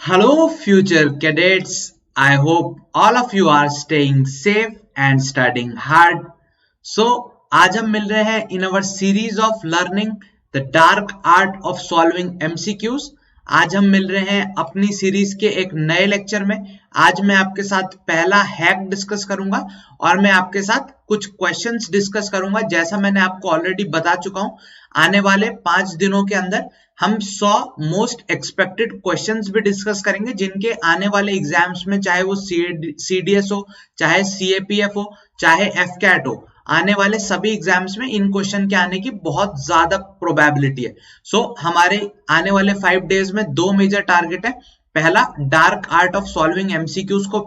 Hello, future cadets. I hope all of you are staying safe and studying hard. So, आज हम मिल रहे हैं in our series of learning the dark art of solving MCQs. आज हम मिल रहे हैं अपनी सीरीज के एक नए लेक्चर में। आज मैं आपके साथ पहला हैक डिस्कस करूंगा और मैं आपके साथ कुछ क्वेश्चंस डिस्कस करूंगा। जैसा मैंने आपको ऑलरेडी बता चुका हूं, आने वाले 5 दिनों के अंदर हम 100 मोस्ट एक्सपेक्टेड क्वेश्चंस भी डिस्कस करेंगे, जिनके आने वाले एग्जाम्स में, चाहे वो CDS हो, चाहे CAPF हो, चाहे FCAT हो, आने वाले सभी एग्जाम्स में इन क्वेश्चन के आने की बहुत ज्यादा प्रोबेबिलिटी है। हमारे आने वाले 5 डेज में 2 मेजर टारगेट है। पहला, dark art of solving MCQs को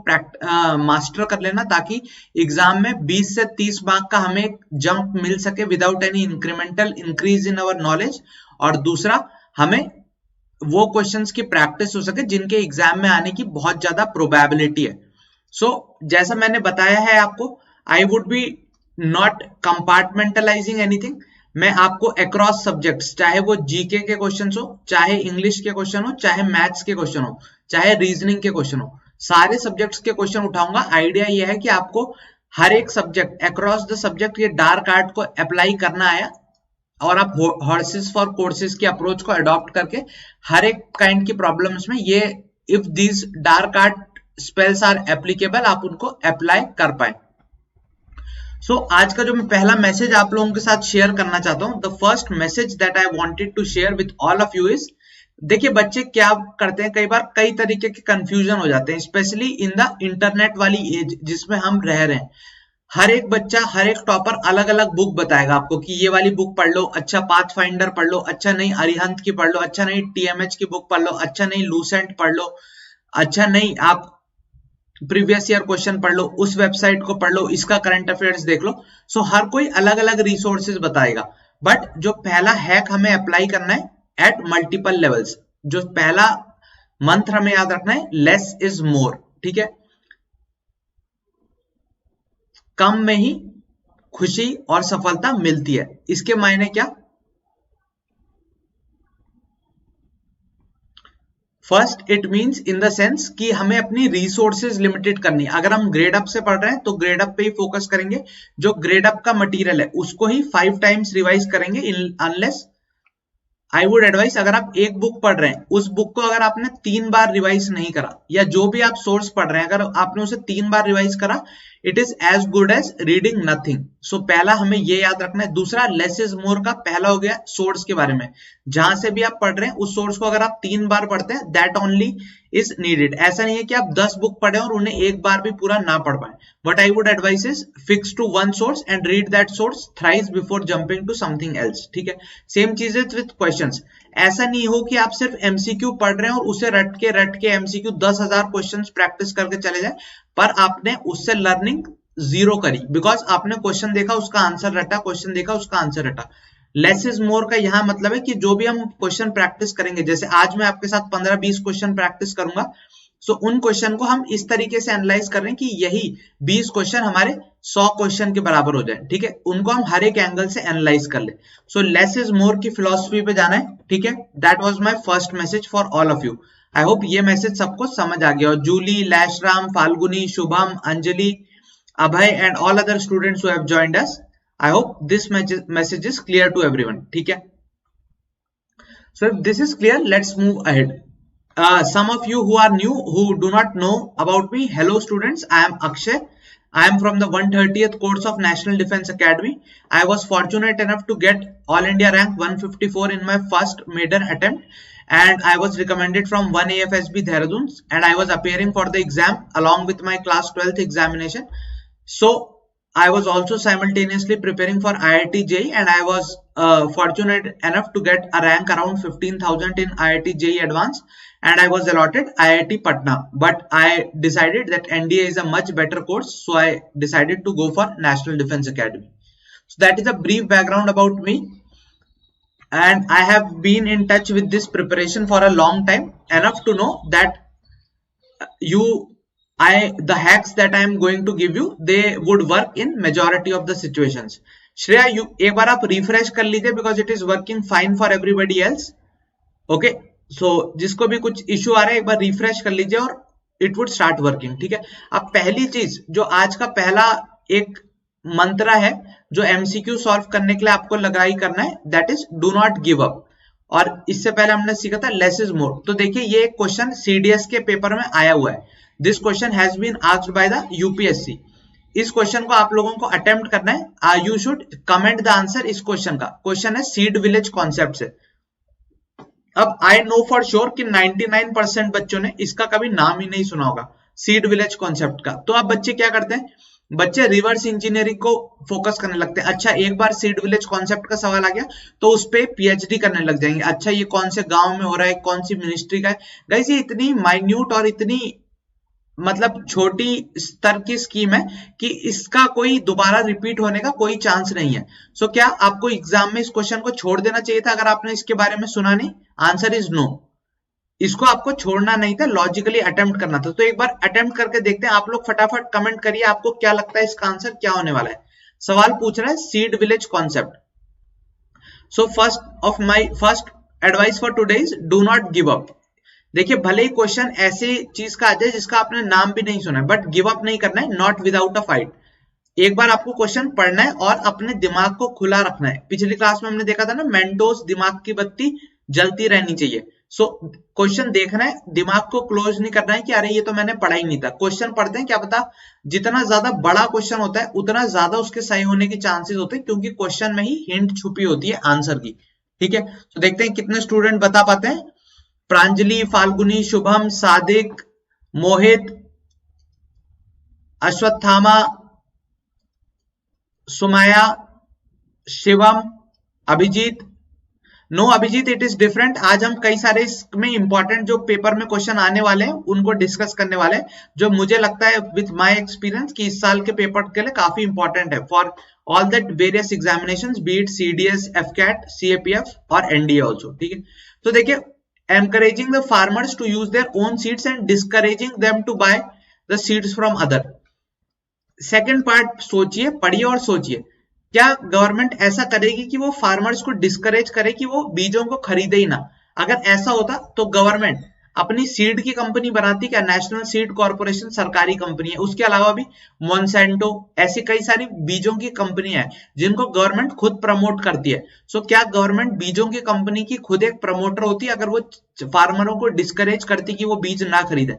मास्टर कर लेना, ताकि एग्जाम में 20 से 30 मार्क का हमें जंप मिल सके without any incremental increase in our knowledge. और दूसरा, हमें वो क्वेश्चंस की प्रैक्टिस हो सके जिनके एग्जाम में आने की बहुत ज्यादा प्रोबेबिलिटी है। जैसा मैंने बताया है आपको, आई would B not compartmentalising anything. मैं आपको अक्रॉस सब्जेक्ट्स, चाहे वो जीके के क्वेश्चन हो, चाहे इंग्लिश के क्वेश्चन हो, चाहे मैथ्स के क्वेश्चन हो, चाहे रीजनिंग के क्वेश्चन हो, सारे सब्जेक्ट्स के क्वेश्चन उठाऊंगा। आइडिया यह है कि आपको हर एक सब्जेक्ट, अक्रॉस द सब्जेक्ट, ये डार्क आर्ट को अप्लाई करना है और आप हॉर्सेस फॉर कोर्सेज की अप्रोच को अडॉप्ट करके हर एक काइंड की प्रॉब्लम्स में ये if this dark art spells are applicable, आप उनको अप्लाई कर पाए। आज का जो मैं पहला मैसेज आप लोगों के साथ शेयर करना चाहता हूं, the first message that I wanted to share with all of you is, देखिए बच्चे क्या करते हैं, कई बार कई तरीके के कंफ्यूजन हो जाते हैं, स्पेशली इन द इंटरनेट वाली एज जिसमें हम रह रहे हैं। हर एक बच्चा, हर एक टॉपर अलग अलग बुक बताएगा आपको कि ये वाली बुक पढ़ लो, अच्छा पाथ फाइंडर पढ़ लो, अच्छा नहीं अरिहंत की पढ़ लो, अच्छा नहीं TMH की बुक पढ़ लो, अच्छा नहीं लूसेंट पढ़ लो, अच्छा नहीं आप प्रीवियस ईयर क्वेश्चन पढ़ लो, उस वेबसाइट को पढ़ लो, इसका करंट अफेयर्स देख लो। हर कोई अलग अलग रिसोर्सेज बताएगा, बट जो पहला हैक हमें अप्लाई करना है एट मल्टीपल लेवल्स, जो पहला मंत्र हमें याद रखना है, लेस इज मोर। ठीक है, कम में ही खुशी और सफलता मिलती है। इसके मायने क्या? First, it means in the sense कि हमें अपनी रिसोर्सेज लिमिटेड करनी है। अगर हम ग्रेड अप से पढ़ रहे हैं तो ग्रेड अप पे ही फोकस करेंगे, जो ग्रेड अप का मटेरियल है उसको ही 5 टाइम्स रिवाइज करेंगे, अनलेस आई वुड एडवाइस, अगर आप एक बुक पढ़ रहे हैं, उस बुक को अगर आपने 3 बार रिवाइज नहीं करा, या जो भी आप सोर्स पढ़ रहे हैं अगर आपने उसे 3 बार रिवाइज करा, it is as good as reading nothing. पहला हमें ये याद रखना है। दूसरा, लेस इज मोर का पहला हो गया सोर्स के बारे में, जहां से भी आप पढ़ रहे हैं उस सोर्स को अगर आप 3 बार पढ़ते हैं, दैट ओनली इज नीडेड। ऐसा नहीं है कि आप 10 बुक पढ़े और उन्हें एक बार भी पूरा ना पढ़ पाए। What I would advise is fix to one source and read that source thrice before jumping to something else. ठीक है, सेम चीज है विथ क्वेश्चंस। ऐसा नहीं हो कि आप सिर्फ MCQ पढ़ रहे हैं और उसे रट के MCQ 10,000 क्वेश्चंस प्रैक्टिस करके चले जाए, पर आपने उससे लर्निंग जीरो करी, बिकॉज आपने क्वेश्चन देखा उसका आंसर रटा, क्वेश्चन देखा उसका आंसर रटा। लेस इज मोर का यहाँ मतलब है कि जो भी हम क्वेश्चन प्रैक्टिस करेंगे, जैसे आज मैं आपके साथ 15-20 क्वेश्चन प्रैक्टिस करूंगा, उन क्वेश्चन को हम इस तरीके से एनालाइज कर रहे हैं कि यही 20 क्वेश्चन हमारे 100 क्वेश्चन के बराबर हो जाए। ठीक है, उनको हम हर एक एंगल से एनालाइज कर ले। लेस इज मोर की फिलॉसफी पे जाना है। ठीक है, that was my first message for all of you. I hope ये मैसेज सबको समझ आ गया। और Julie, Laishram, Falguni, Shubham, Anjali, Abhay and all other students who have joined us, I hope this message is clear to everyone. ठीक है, so if this is clear, let's move ahead. Some of you who are new, who do not know about me, hello students, I am Akshay. I am from the 130th course of National Defence Academy. I was fortunate enough to get All India rank 154 in my first maiden attempt, and I was recommended from 1AFSB Dehradun, and I was appearing for the exam along with my class 12th examination. I was also simultaneously preparing for IIT JEE, and I was fortunate enough to get a rank around 15,000 in IIT JEE Advanced, and I was allotted IIT Patna. But I decided that NDA is a much better course, so I decided to go for National Defence Academy. So that is a brief background about me, and I have been in touch with this preparation for a long time, enough to know that the hacks that I am going to give you, they would work in majority of the situations. Shreya, एक बार आप refresh कर लीजिए because it is working fine for everybody else. Okay, जिसको भी कुछ issue आ रहा है एक बार रिफ्रेश कर लीजिए और इट वुड स्टार्ट वर्किंग, ठीक है। अब पहली चीज जो आज का पहला एक मंत्र है जो एमसीक्यू सॉल्व करने के लिए आपको लगाई करना है, that is do not give up. और इससे पहले हमने सीखा था लेस इज मोर। तो देखिए ये एक क्वेश्चन सीडीएस के पेपर में आया हुआ है। This question has been asked by the UPSC. इस क्वेश्चन को आप लोगों को अटेम्प्ट करना है। You should comment the answer. इस क्वेश्चन का क्वेश्चन है सीड विलेज कॉन्सेप्ट से। अब आई नो फॉर श्योर कि 99% बच्चों ने इसका कभी नाम ही नहीं सुना होगा, सीड विलेज कॉन्सेप्ट का। तो अब बच्चे क्या करते हैं, बच्चे रिवर्स इंजीनियरिंग को फोकस करने लगते हैं। अच्छा एक बार सीड विलेज कॉन्सेप्ट का सवाल आ गया तो उस पे पीएचडी करने लग जाएंगे। अच्छा ये कौन से गांव में हो रहा है, कौन सी मिनिस्ट्री का है। गाइस ये इतनी माइन्यूट और इतनी मतलब छोटी स्तर की स्कीम है कि इसका कोई दोबारा रिपीट होने का कोई चांस नहीं है। सो क्या आपको एग्जाम में इस क्वेश्चन को छोड़ देना चाहिए था अगर आपने इसके बारे में सुना नहीं? Answer is no. इसको आपको छोड़ना नहीं था, लॉजिकली अटेम्प्ट करना था। तो एक बार अटेम्प्ट करके देखते हैं। आप लोग फटाफट कमेंट करिए आपको क्या लगता है इसका आंसर क्या होने वाला है। सवाल पूछ रहा है seed village concept. So first advice for today is do not give up. देखिए भले ही क्वेश्चन ऐसी चीज का आ जाए जिसका आपने नाम भी नहीं सुना है, बट गिव अप नहीं करना है, नॉट विदाउट अ फाइट। एक बार आपको क्वेश्चन पढ़ना है और अपने दिमाग को खुला रखना है। पिछली क्लास में हमने देखा था ना, मेंटोस दिमाग की बत्ती जलती रहनी चाहिए। सो क्वेश्चन देखना है, दिमाग को क्लोज नहीं करना है कि अरे ये तो मैंने पढ़ा ही नहीं था। क्वेश्चन पढ़ते हैं, क्या पता जितना ज्यादा बड़ा क्वेश्चन होता है उतना ज्यादा उसके सही होने के चांसेस होते हैं, क्योंकि क्वेश्चन में ही हिंट छुपी होती है आंसर की, ठीक है। तो देखते हैं कितने स्टूडेंट बता पाते हैं। Pranjali, Falguni, Shubham, Sadiq, Mohit, Ashwatthama, Sumaya, Shivam, Abhijit. No Abhijit, it is different. आज हम कई सारे इसमें इंपॉर्टेंट जो पेपर में क्वेश्चन आने वाले हैं उनको डिस्कस करने वाले हैं, जो मुझे लगता है विथ माय एक्सपीरियंस कि इस साल के पेपर के लिए काफी इंपॉर्टेंट है for all that various examinations, B it CDS, AFCAT, CAPF और एनडीए ऑल्सो, ठीक है। तो देखिए encouraging the farmers to use their own seeds and discouraging them to buy the seeds from other। Second part सोचिए, पढ़िए और सोचिए, क्या गवर्नमेंट ऐसा करेगी कि वो फार्मर्स को डिस्करेज करे कि वो बीजों को खरीदे ही ना? अगर ऐसा होता तो गवर्नमेंट अपनी सीड की कंपनी बनाती क्या? नेशनल सीड कॉर्पोरेशन सरकारी कंपनी है, उसके अलावा भी मोनसेंटो, ऐसी कई सारी बीजों की कंपनियां हैं जिनको गवर्नमेंट खुद प्रमोट करती है। सो क्या गवर्नमेंट बीजों की कंपनी की खुद एक प्रमोटर होती अगर वो फार्मरों को डिस्करेज करती कि वो बीज ना खरीदे?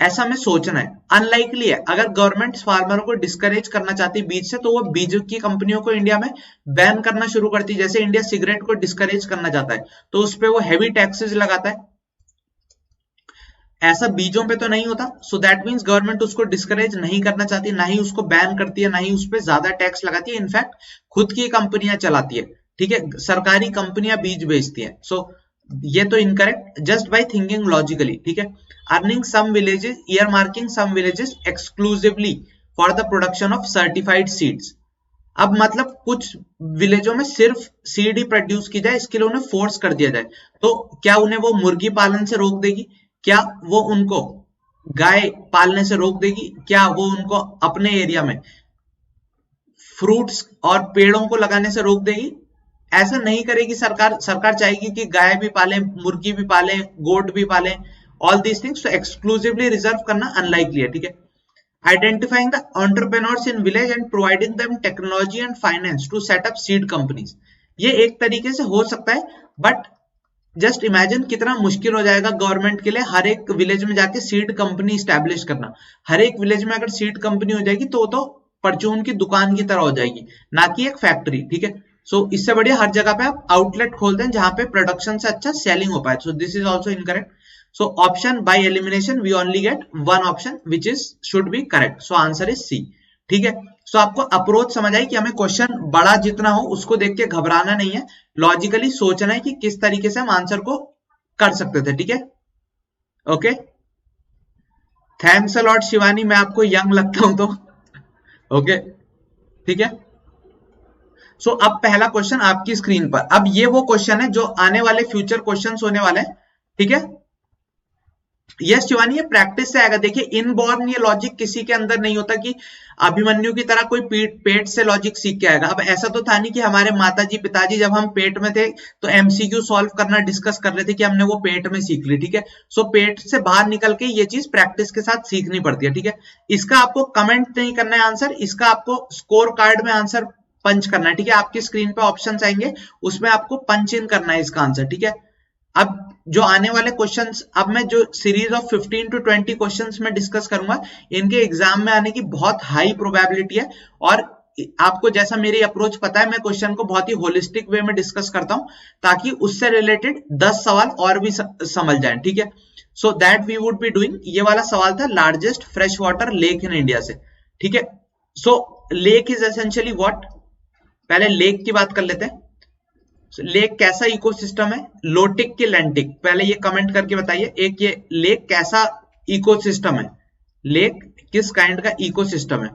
ऐसा हमें सोचना है। अनलाइकली है। अगर गवर्नमेंट फार्मरों को डिस्करेज करना चाहती बीज से तो वो बीज की कंपनियों को इंडिया में बैन करना शुरू करती। जैसे इंडिया सिगरेट को डिस्करेज करना चाहता है तो उस पर वो हैवी टैक्सेस लगाता है। ऐसा बीजों पे तो नहीं होता। सो दैट मींस गवर्नमेंट उसको डिस्करेज नहीं करना चाहती, ना ही उसको बैन करती है, ना ही उस पर ज्यादा टैक्स लगाती है। इनफैक्ट खुद की कंपनियां चलाती है, ठीक है, सरकारी कंपनियां बीज बेचती है। सो ये तो incorrect just by thinking logically, ठीक है। Earning some villages, earmarking some villages exclusively for the production of certified seeds. अब मतलब कुछ विलेजों में सिर्फ सीड ही प्रोड्यूस की जाए, इसके लिए उन्हें फोर्स कर दिया जाए। तो क्या उन्हें वो मुर्गी पालन से रोक देगी? क्या वो उनको गाय पालने से रोक देगी? क्या वो उनको अपने एरिया में फ्रूट्स और पेड़ों को लगाने से रोक देगी? ऐसा नहीं करेगी सरकार। सरकार चाहेगी कि गाय भी पालें, मुर्गी भी पालें, गोट भी पालें, ऑल दीज थिंग्स। तो एक्सक्लूसिवली रिजर्व करना अनलाइकली है, ठीक है। Identifying the entrepreneurs in village and providing them technology and finance to set up seed companies. ये एक तरीके से हो सकता है, बट जस्ट इमेजिन कितना मुश्किल हो जाएगा गवर्नमेंट के लिए हर एक विलेज में जाके सीड कंपनी स्टैब्लिश करना। हर एक विलेज में अगर सीड कंपनी हो जाएगी तो परचून की दुकान की तरह हो जाएगी, ना कि एक फैक्ट्री, ठीक है। सो इससे बढ़िया हर जगह पे आप आउटलेट खोल दें जहां पे प्रोडक्शन से अच्छा सेलिंग हो पाए। So this is also incorrect. So option by elimination we only get one option which is should be correct. So answer is C, ठीक है। सो आपको अप्रोच समझ आई कि हमें क्वेश्चन बड़ा जितना हो उसको देख के घबराना नहीं है, लॉजिकली सोचना है कि किस तरीके से हम आंसर को कर सकते थे, ठीक है। Okay, thanks a lot Shivani, मैं आपको यंग लगता हूं तो ओके, ठीक है। सो अब पहला क्वेश्चन आपकी स्क्रीन पर। अब ये वो क्वेश्चन है जो आने वाले फ्यूचर क्वेश्चंस होने वाले हैं, ठीक है। यस शिवानी, ये प्रैक्टिस से आएगा। देखिए इनबॉर्न ये लॉजिक किसी के अंदर नहीं होता कि अभिमन्यु की तरह कोई पेट से लॉजिक सीख के आएगा। अब ऐसा तो था नहीं कि हमारे माताजी पिताजी जब हम पेट में थे तो एमसीक्यू सॉल्व करना डिस्कस कर रहे थे कि हमने वो पेट में सीख ली, ठीक है। सो पेट से बाहर निकल के ये चीज प्रैक्टिस के साथ सीखनी पड़ती है, ठीक है। इसका आपको कमेंट नहीं करना है आंसर, इसका आपको स्कोर कार्ड में आंसर पंच करना है, ठीक है। आपकी स्क्रीन पे ऑप्शंस आएंगे, उसमें आपको पंच इन करना है इसका आंसर, ठीक है। अब जो आने वाले क्वेश्चंस, अब मैं जो सीरीज ऑफ 15 to 20 क्वेश्चंस में डिस्कस करूंगा, इनके एग्जाम में आने की बहुत हाई प्रोबेबिलिटी है। और आपको जैसा मेरी अप्रोच पता है, मैं क्वेश्चन को बहुत ही होलिस्टिक वे में डिस्कस करता हूं ताकि उससे रिलेटेड 10 सवाल और भी समझ जाएं, ठीक है। So that we would be doing, ये वाला सवाल था largest fresh water lake in India से, ठीक है। So lake is essentially what, पहले लेक की बात कर लेते हैं। लेक कैसा इकोसिस्टम है, लोटिक की लैंटिक, पहले ये कमेंट करके बताइए। एक ये लेक कैसा इकोसिस्टम है, लेक किस काइंड का इकोसिस्टम है,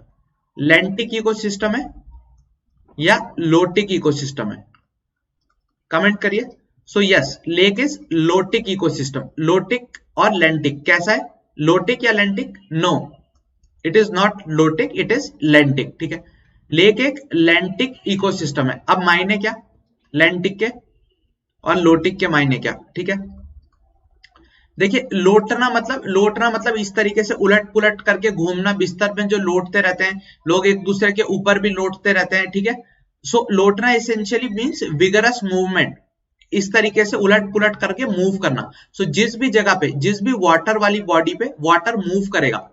लैंटिक इकोसिस्टम है या लोटिक इकोसिस्टम है, कमेंट करिए। So yes, lake is lotic ecosystem. Lotic और लैंटिक कैसा है, लोटिक या lentic? No, it is not lotic, it is lentic, ठीक है। लेक एक लैंटिक इकोसिस्टम है। अब मायने क्या लैंटिक के और लोटिक के, मायने क्या, ठीक है। देखिए लोटना मतलब इस तरीके से उलट पुलट करके घूमना, बिस्तर में जो लोटते रहते हैं लोग, एक दूसरे के ऊपर भी लोटते रहते हैं, ठीक है। सो लोटना एसेंशियली मींस विगरस मूवमेंट, इस तरीके से उलट पुलट करके मूव करना। सो जिस भी जगह पे, जिस भी वाटर वाली बॉडी पे वाटर मूव करेगा,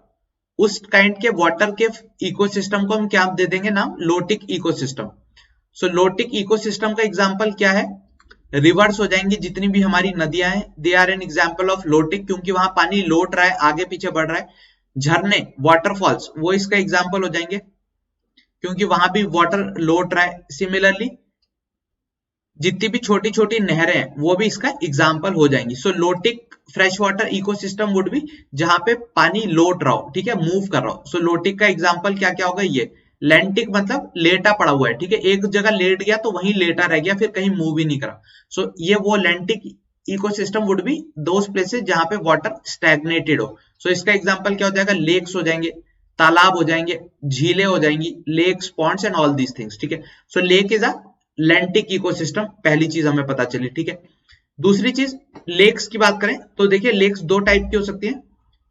उस काइंड के वाटर के इकोसिस्टम को हम क्या दे देंगे नाम, लोटिक इकोसिस्टम। सो लोटिक इकोसिस्टम का एग्जांपल क्या है, रिवर्स हो जाएंगी जितनी भी हमारी नदियां हैं, they are an example of lotic, क्योंकि वहां पानी लोट रहा है, आगे पीछे बढ़ रहा है। झरने, वाटरफॉल्स, वो इसका एग्जांपल हो जाएंगे क्योंकि वहां भी वाटर लोट रहा है। सिमिलरली जितनी भी छोटी छोटी नहरें हैं वो भी इसका एग्जाम्पल हो जाएंगी। So lotic fresh water ecosystem would be जहां पे पानी लोट रहा हो, ठीक है, मूव कर रहा हो। सो लोटिक का एग्जाम्पल क्या क्या होगा, ये लैंटिक मतलब लेटा पड़ा हुआ है, ठीक है, एक जगह लेट गया तो वहीं लेटा रह गया, फिर कहीं मूव ही नहीं करा। सो ये वो lentic ecosystem would B those places जहां पे वाटर स्टैग्नेटेड हो। सो इसका एग्जाम्पल क्या हो जाएगा, लेक्स हो जाएंगे, तालाब हो जाएंगे, झीलें हो जाएंगी, lakes, ponds and all these things, ठीक है। So lake is a lentic ecosystem, पहली चीज हमें पता चली, ठीक है। दूसरी चीज, लेक्स की बात करें तो देखिए लेक्स दो टाइप की हो सकती है।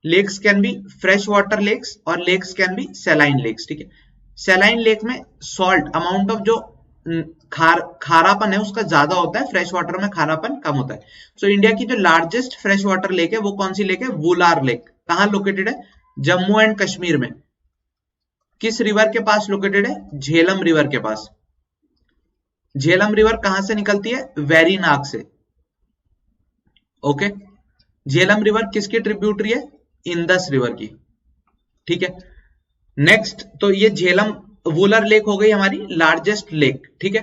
Lakes can be fresh water lakes और lakes can be saline lakes, ठीक है। सैलाइन लेक में सॉल्ट अमाउंट ऑफ जो खारापन है उसका ज्यादा होता है, फ्रेश वाटर में खारापन कम होता है। सो इंडिया की जो लार्जेस्ट फ्रेश वाटर लेक है वो कौन सी लेक है, वुलार लेक। कहां लोकेटेड है, जम्मू एंड कश्मीर में। किस रिवर के पास लोकेटेड है, झेलम रिवर के पास। झेलम रिवर कहां से निकलती है, वेरीनाग से, ओके। झेलम रिवर किसकी ट्रिब्यूटरी है, इंदस रिवर की, ठीक है। नेक्स्ट, तो ये झेलम वुलर लेक हो गई हमारी लार्जेस्ट लेक, ठीक है।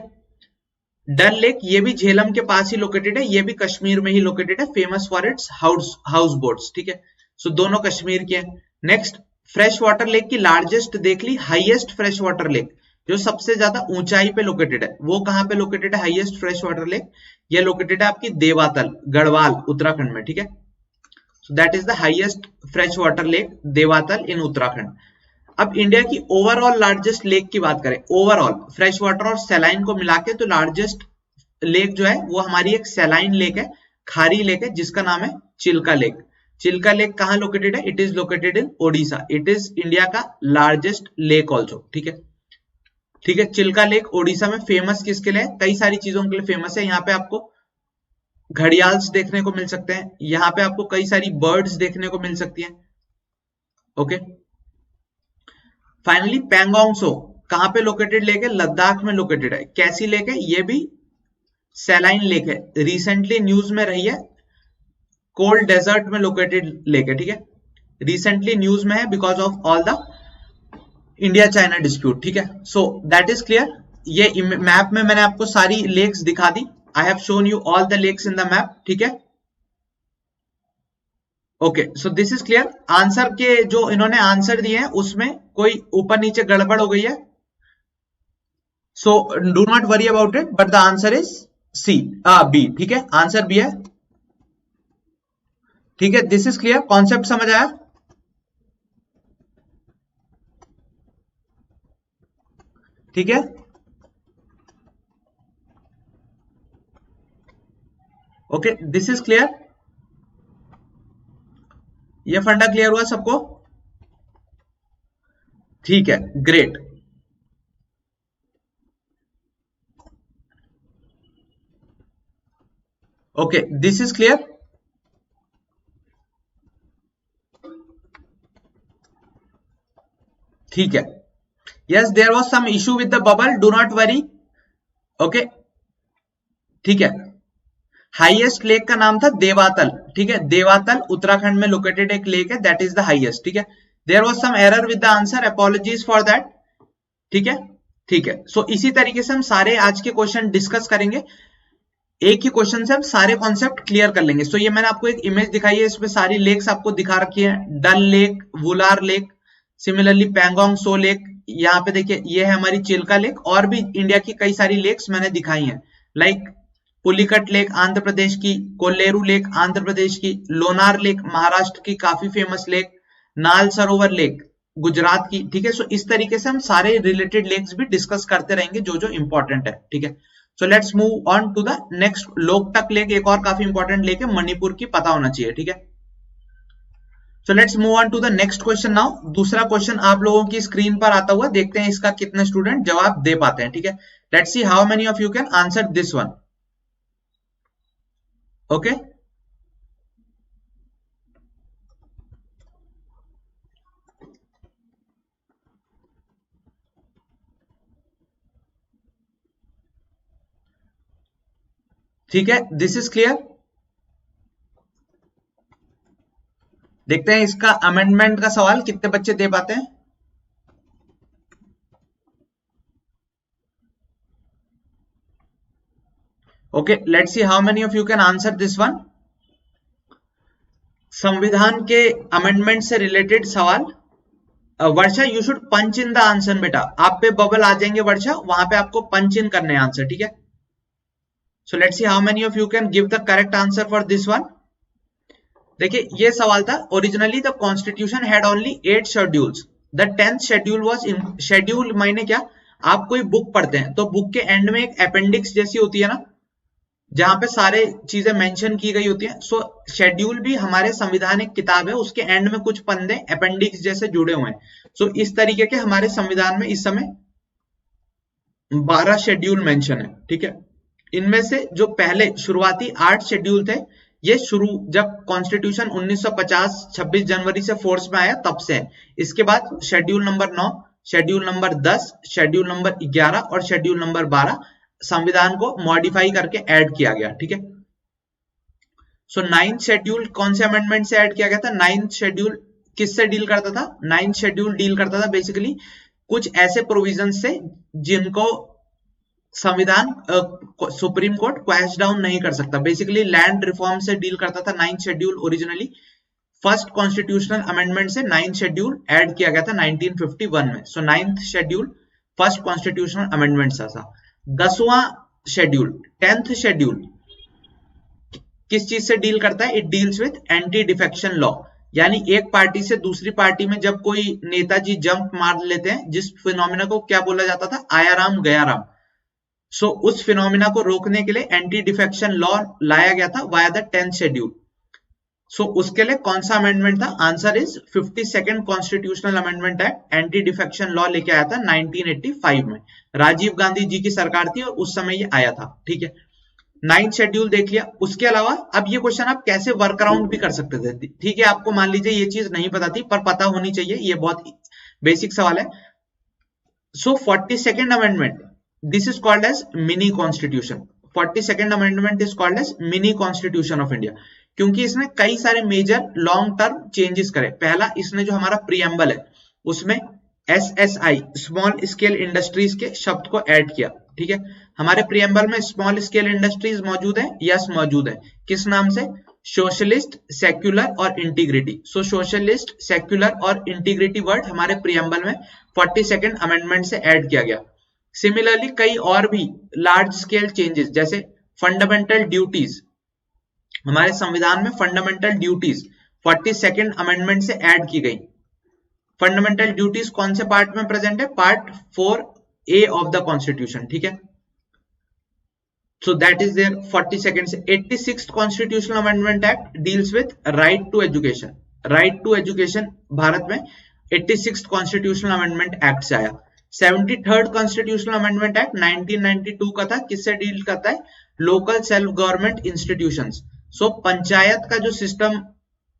डल लेक, ये भी झेलम के पास ही लोकेटेड है, ये भी कश्मीर में ही लोकेटेड है, famous for its house boats, ठीक है। सो दोनों कश्मीर के हैं। नेक्स्ट, फ्रेश वाटर लेक की लार्जेस्ट देख ली, हाईएस्ट फ्रेश वाटर लेक जो सबसे ज्यादा ऊंचाई पे लोकेटेड है, वो कहां पे लोकेटेड है, हाईएस्ट फ्रेश वाटर लेक, ये लोकेटेड है आपकी देवातल, गढ़वाल, उत्तराखंड में, ठीक है। So that is the highest fresh water lake, Devatal in Uttarakhand. अब इंडिया की ओवरऑल लार्जेस्ट लेक की बात करें, ओवरऑल फ्रेश वाटर और सैलाइन को मिला के, तो लार्जेस्ट लेक जो है वो हमारी एक सैलाइन लेक है, खारी लेक है, जिसका नाम है चिल्का लेक। चिल्का लेक कहां लोकेटेड है, it is located in Odisha, it is India का लार्जेस्ट लेक ऑल्सो, ठीक है। ठीक है, चिल्का लेक ओडिशा में फेमस किसके लिए, कई सारी चीजों के लिए फेमस है। यहाँ पे आपको घड़ियाल्स देखने को मिल सकते हैं, यहाँ पे आपको कई सारी बर्ड्स देखने को मिल सकती हैं, ओके। फाइनली पैंगोंग सो कहां पे लोकेटेड लेक है, लद्दाख में लोकेटेड है। कैसी लेक है, ये भी सैलाइन लेक है, रिसेंटली न्यूज में रही है, कोल्ड डेजर्ट में लोकेटेड लेक है, ठीक है। रिसेंटली न्यूज में है because of all the India China dispute, ठीक है। So that is clear. ये मैप में मैंने आपको सारी लेक्स दिखा दी, I have shown you all the lakes in the map, ठीक है। Okay, so this is clear. Answer के जो इन्होंने आंसर दिए हैं उसमें कोई ऊपर नीचे गड़बड़ हो गई है, so do not worry about it, but the answer is C, B, ठीक है, आंसर बी है। ठीक है, दिस इज क्लियर, कॉन्सेप्ट समझ आया? ठीक है, ओके, दिस इज क्लियर, ये फंडा क्लियर हुआ सबको? ठीक है, great. Okay, this is clear. ठीक है, yes there was some issue with the bubble, do not worry. Okay, ठीक है, हाईएस्ट लेक का नाम था देवातल। ठीक है, देवातल उत्तराखंड में लोकेटेड एक लेक है, दैट इज द हाईएस्ट। ठीक है, there was some error with the answer, apologies for that. ठीक है, ठीक है, सो इसी तरीके से हम सारे आज के क्वेश्चन डिस्कस करेंगे, एक ही क्वेश्चन से हम सारे कॉन्सेप्ट क्लियर कर लेंगे। सो ये मैंने आपको एक इमेज दिखाई है, इसमें सारी लेक्स आपको दिखा रखी है, Dal lake, Wular lake, similarly Pangong Tso lake, यहाँ पे देखिए ये है हमारी चिल्का लेक, और भी इंडिया की कई सारी लेक्स मैंने दिखाई हैं, लाइक पुलिकट लेक आंध्र प्रदेश की, कोल्लेरू लेक आंध्र प्रदेश की, लोनार लेक महाराष्ट्र की काफी फेमस लेक, नाल सरोवर लेक गुजरात की। ठीक है, सो इस तरीके से हम सारे रिलेटेड लेक्स भी डिस्कस करते रहेंगे जो जो इंपॉर्टेंट है। ठीक है, so let's move on to the next, Loktak lake एक और काफी इंपॉर्टेंट लेक है, मणिपुर की, पता होना चाहिए। ठीक है, so let's move on to the next question now. दूसरा क्वेश्चन आप लोगों की स्क्रीन पर आता हुआ, देखते हैं इसका कितने स्टूडेंट जवाब दे पाते हैं। ठीक है, let's see how many of you can answer this one. Okay, ठीक है, दिस इज क्लियर। देखते हैं इसका अमेंडमेंट का सवाल कितने बच्चे दे पाते हैं। Okay, let's see how many of you can answer this one. संविधान के अमेंडमेंट से रिलेटेड सवाल। Varsha, you should punch in the answer बेटा, आप पे बबल आ जाएंगे वर्षा, वहां पे आपको पंच इन करने आंसर। ठीक है, so let's see how many of you can give the correct answer for this one. देखिए ये सवाल था, originally the constitution had only 8 schedules, the 10th schedule was, schedule मायने क्या, आप कोई बुक पढ़ते हैं तो बुक के एंड में एक अपेंडिक्स जैसी होती है ना, जहां पे सारे चीजें मेंशन की गई होती है। सो शेड्यूल भी हमारे संविधान एक किताब है, उसके एंड में कुछ पन्ने अपेंडिक्स जैसे जुड़े हुए हैं। सो इस तरीके के हमारे संविधान में इस समय 12 शेड्यूल मेंशन है। ठीक है, इनमें से जो पहले शुरुआती 8 शेड्यूल थे, ये शुरू जब कॉन्स्टिट्यूशन 1950 26 जनवरी से फोर्स में आया तब से है। इसके बाद schedule number 9, schedule number 10, schedule number 11 और शेड्यूल नंबर 12 संविधान को मॉडिफाई करके ऐड किया गया। ठीक है, सो 9th शेड्यूल कौन से अमेंडमेंट से ऐड किया गया था? 9th शेड्यूल किससे डील करता था? 9th शेड्यूल डील करता था बेसिकली कुछ ऐसे प्रोविजन से जिनको संविधान सुप्रीम कोर्ट क्वैश डाउन नहीं कर सकता, बेसिकली लैंड रिफॉर्म से डील करता था 9th schedule. Originally first constitutional amendment से 9th शेड्यूल ऐड किया गया था 1951 में। सो 9th schedule first constitutional amendment था। 10वां शेड्यूल 10th शेड्यूल किस चीज से डील करता है? It deals with anti defection law, यानी एक पार्टी से दूसरी पार्टी में जब कोई नेताजी जंप मार लेते हैं, जिस फिनोमिना को क्या बोला जाता था? आया राम गया राम। सो उस फिनोमिना को रोकने के लिए एंटी डिफेक्शन लॉ लाया गया था वाया द 10th शेड्यूल। सो उसके लिए कौन सा अमेंडमेंट था? Answer is 52nd constitutional amendment act, anti defection law लेके आया था 1985 में। राजीव गांधी जी की सरकार थी और उस समय ये आया था। ठीक है, 9th शेड्यूल देख लिया। उसके अलावा अब ये क्वेश्चन आप कैसे वर्क अराउंड भी कर सकते थे। ठीक है, आपको मान लीजिए ये चीज नहीं पता थी पर पता होनी चाहिए, ये बहुत बेसिक सवाल है। सो 42nd amendment, this is called as mini constitution. 42nd amendment is called as mini constitution of India, क्योंकि इसने कई सारे मेजर लॉन्ग टर्म चेंजेस करे। पहला, इसने जो हमारा प्रीएम्बल है उसमें SSI स्मॉल स्केल इंडस्ट्रीज के शब्द को ऐड किया। ठीक है, हमारे प्रीएम्बल में स्मॉल स्केल इंडस्ट्रीज मौजूद है, यस मौजूद है। किस नाम से? सोशलिस्ट, सेक्युलर और इंटीग्रिटी। सो सोशलिस्ट, सेक्युलर और इंटीग्रिटी वर्ड हमारे प्रीएम्बल में 42nd अमेंडमेंट से ऐड किया गया। सिमिलरली कई और भी लार्ज स्केल चेंजेस जैसे फंडामेंटल ड्यूटीज, हमारे संविधान में फंडामेंटल ड्यूटीज 42nd अमेंडमेंट से ऐड की गई। फंडामेंटल ड्यूटीज कौन से पार्ट में प्रेजेंट है? Part 4A of the constitution, ठीक है। So that is there 42nd से। 86th constitutional amendment act deals with right to education. Right to education Bharat में 86th कॉन्स्टिट्यूशनल अमेंडमेंट एक्ट से आया। 73rd कॉन्स्टिट्यूशनल अमेंडमेंट एक्ट 1992 का था। किससे डील करता है? Local self government institutions. So panchayat का जो सिस्टम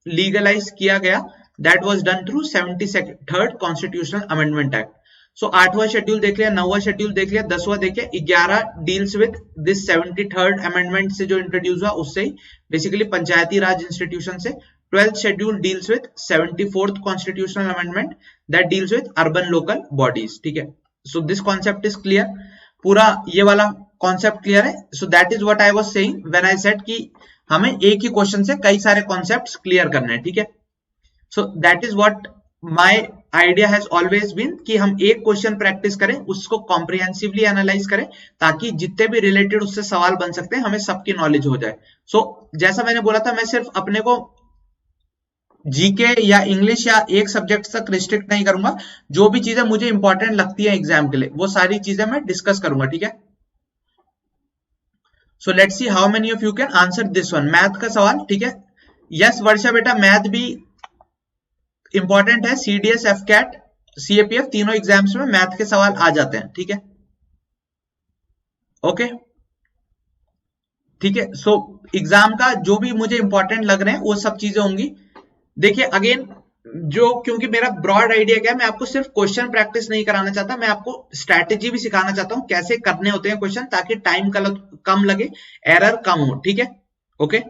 लीगलाइज किया गया, that was done through 73rd constitutional amendment act. So 8वां शेड्यूल देख लिया, 9वां शेड्यूल देख लिया, 10वां देख लिया, 11 deals with this 73rd amendment से जो इंट्रोड्यूस हुआ उससे ही, बेसिकली पंचायती राज इंस्टीट्यूशन से। 12th schedule deals with 74th constitutional amendment that deals with urban local bodies, ठीक है। So this concept is clear, पूरा ये वाला कॉन्सेप्ट क्लियर है। So that is what I was saying when I said कि हमें एक ही क्वेश्चन से कई सारे कॉन्सेप्ट्स क्लियर करने हैं, ठीक है। So that is what my idea has always been कि हम एक क्वेश्चन प्रैक्टिस करें, उसको कॉम्प्रिहेंसिवली एनालाइज करें, ताकि जितने भी रिलेटेड उससे सवाल बन सकते हैं हमें सबकी नॉलेज हो जाए। सो जैसा मैंने बोला था, मैं सिर्फ अपने को जीके या इंग्लिश या एक सब्जेक्ट तक रिस्ट्रिक्ट नहीं करूंगा। जो भी चीजें मुझे इंपॉर्टेंट लगती है एग्जाम के लिए, वो सारी चीजें मैं डिस्कस करूंगा, ठीक है। So let's see how many of you can answer this one. Math का सवाल, ठीक है। यस वर्षा बेटा, मैथ भी इंपॉर्टेंट है। सीडीएस, एफकैट, सीएपीएफ तीनों एग्जाम्स में मैथ के सवाल आ जाते हैं, ठीक है। ओके, ठीक है। सो एग्जाम का जो भी मुझे इंपॉर्टेंट लग रहे हैं वो सब चीजें होंगी। देखिए अगेन, जो क्योंकि मेरा ब्रॉड आइडिया क्या है, मैं आपको सिर्फ क्वेश्चन प्रैक्टिस नहीं कराना चाहता, मैं आपको स्ट्रैटेजी भी सिखाना चाहता हूं कैसे करने होते हैं क्वेश्चन, ताकि टाइम कम लगे, एरर कम हो, ठीक है। ओके,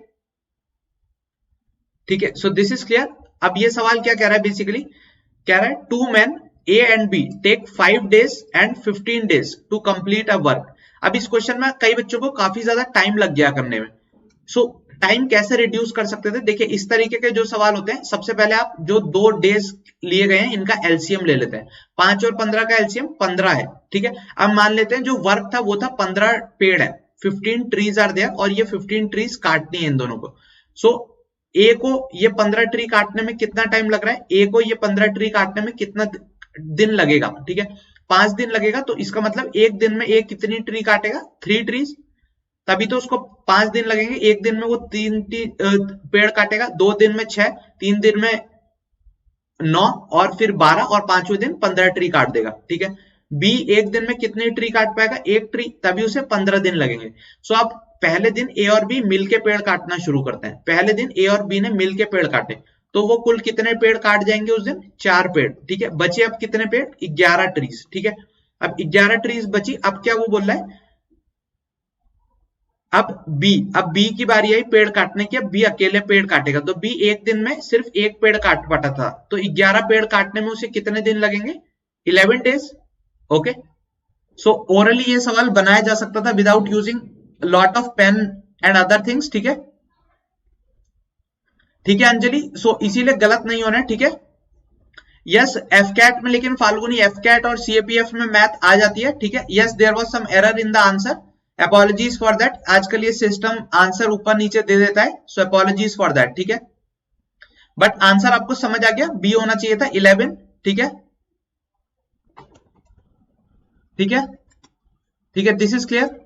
ठीक है। So this is clear. अब ये सवाल क्या कह रहा है? बेसिकली कह रहा है 2 men A and B take 5 days and 15 days to complete a work। अब इस क्वेश्चन में कई बच्चों को काफी ज्यादा टाइम लग गया करने में। सो टाइम कैसे रिड्यूस कर सकते थे? देखिए इस तरीके के जो सवाल होते हैं, सबसे पहले आप जो 2 डेज लिए गए हैं इनका एलसीएम ले लेते हैं। 5 और 15 का एलसीएम 15 है, ठीक है। अब मान लेते हैं जो वर्क था वो था 15 पेड़ है, 15 ट्रीज आर देयर, और ये 15 ट्रीज काटनी है इन दोनों को। सो ए को ये 15 ट्री काटने में कितना टाइम लग रहा है? ए को ये 15 ट्री काटने में कितना दिन लगेगा? ठीक है, 5 दिन लगेगा। तो इसका मतलब एक दिन में ए कितनी ट्री काटेगा? 3 ट्रीज, तभी तो उसको 5 दिन लगेंगे। एक दिन में वो 3 पेड़ काटेगा, 2 दिन में 6, 3 दिन में 9, और फिर 12, और 5वें दिन 15 ट्री काट देगा, ठीक है। बी एक दिन में कितनी ट्री काट पाएगा? 1 ट्री, तभी उसे 15 दिन लगेंगे। सो आप पहले दिन ए और बी मिलके पेड़ काटना शुरू करते हैं। पहले दिन ए और बी ने मिलके पेड़ काटे, तो वो कुल कितने पेड़ काट जाएंगे उस दिन? 4 पेड़, ठीक है। बचे अब कितने पेड़? 11 ट्रीज, ठीक है। अब 11 ट्रीज बची। अब क्या वो बोल रहा है? अब बी की बारी आई पेड़ काटने की। अब बी अकेले पेड़ काटेगा, तो बी एक दिन में सिर्फ 1 पेड़ काट पाता था, तो 11 पेड़ काटने में उसे कितने दिन लगेंगे? 11 डेज। ओके, सो ओरली ये सवाल बनाया जा सकता था without using lot of pen and other things, ठीक है। ठीक है अंजलि, सो इसीलिए गलत नहीं होना है, ठीक है। यस एफकैट में, लेकिन फाल्गुनी एफकैट और सीएपीएफ में मैथ आ जाती है, ठीक है। Yes there was some error in the answer, apologies for that. आजकल ये सिस्टम आंसर ऊपर नीचे दे देता है, सो अपॉलॉजीज फॉर दैट, ठीक है। बट आंसर आपको समझ आ गया, बी होना चाहिए था 11, ठीक है, ठीक है, ठीक है। This is clear.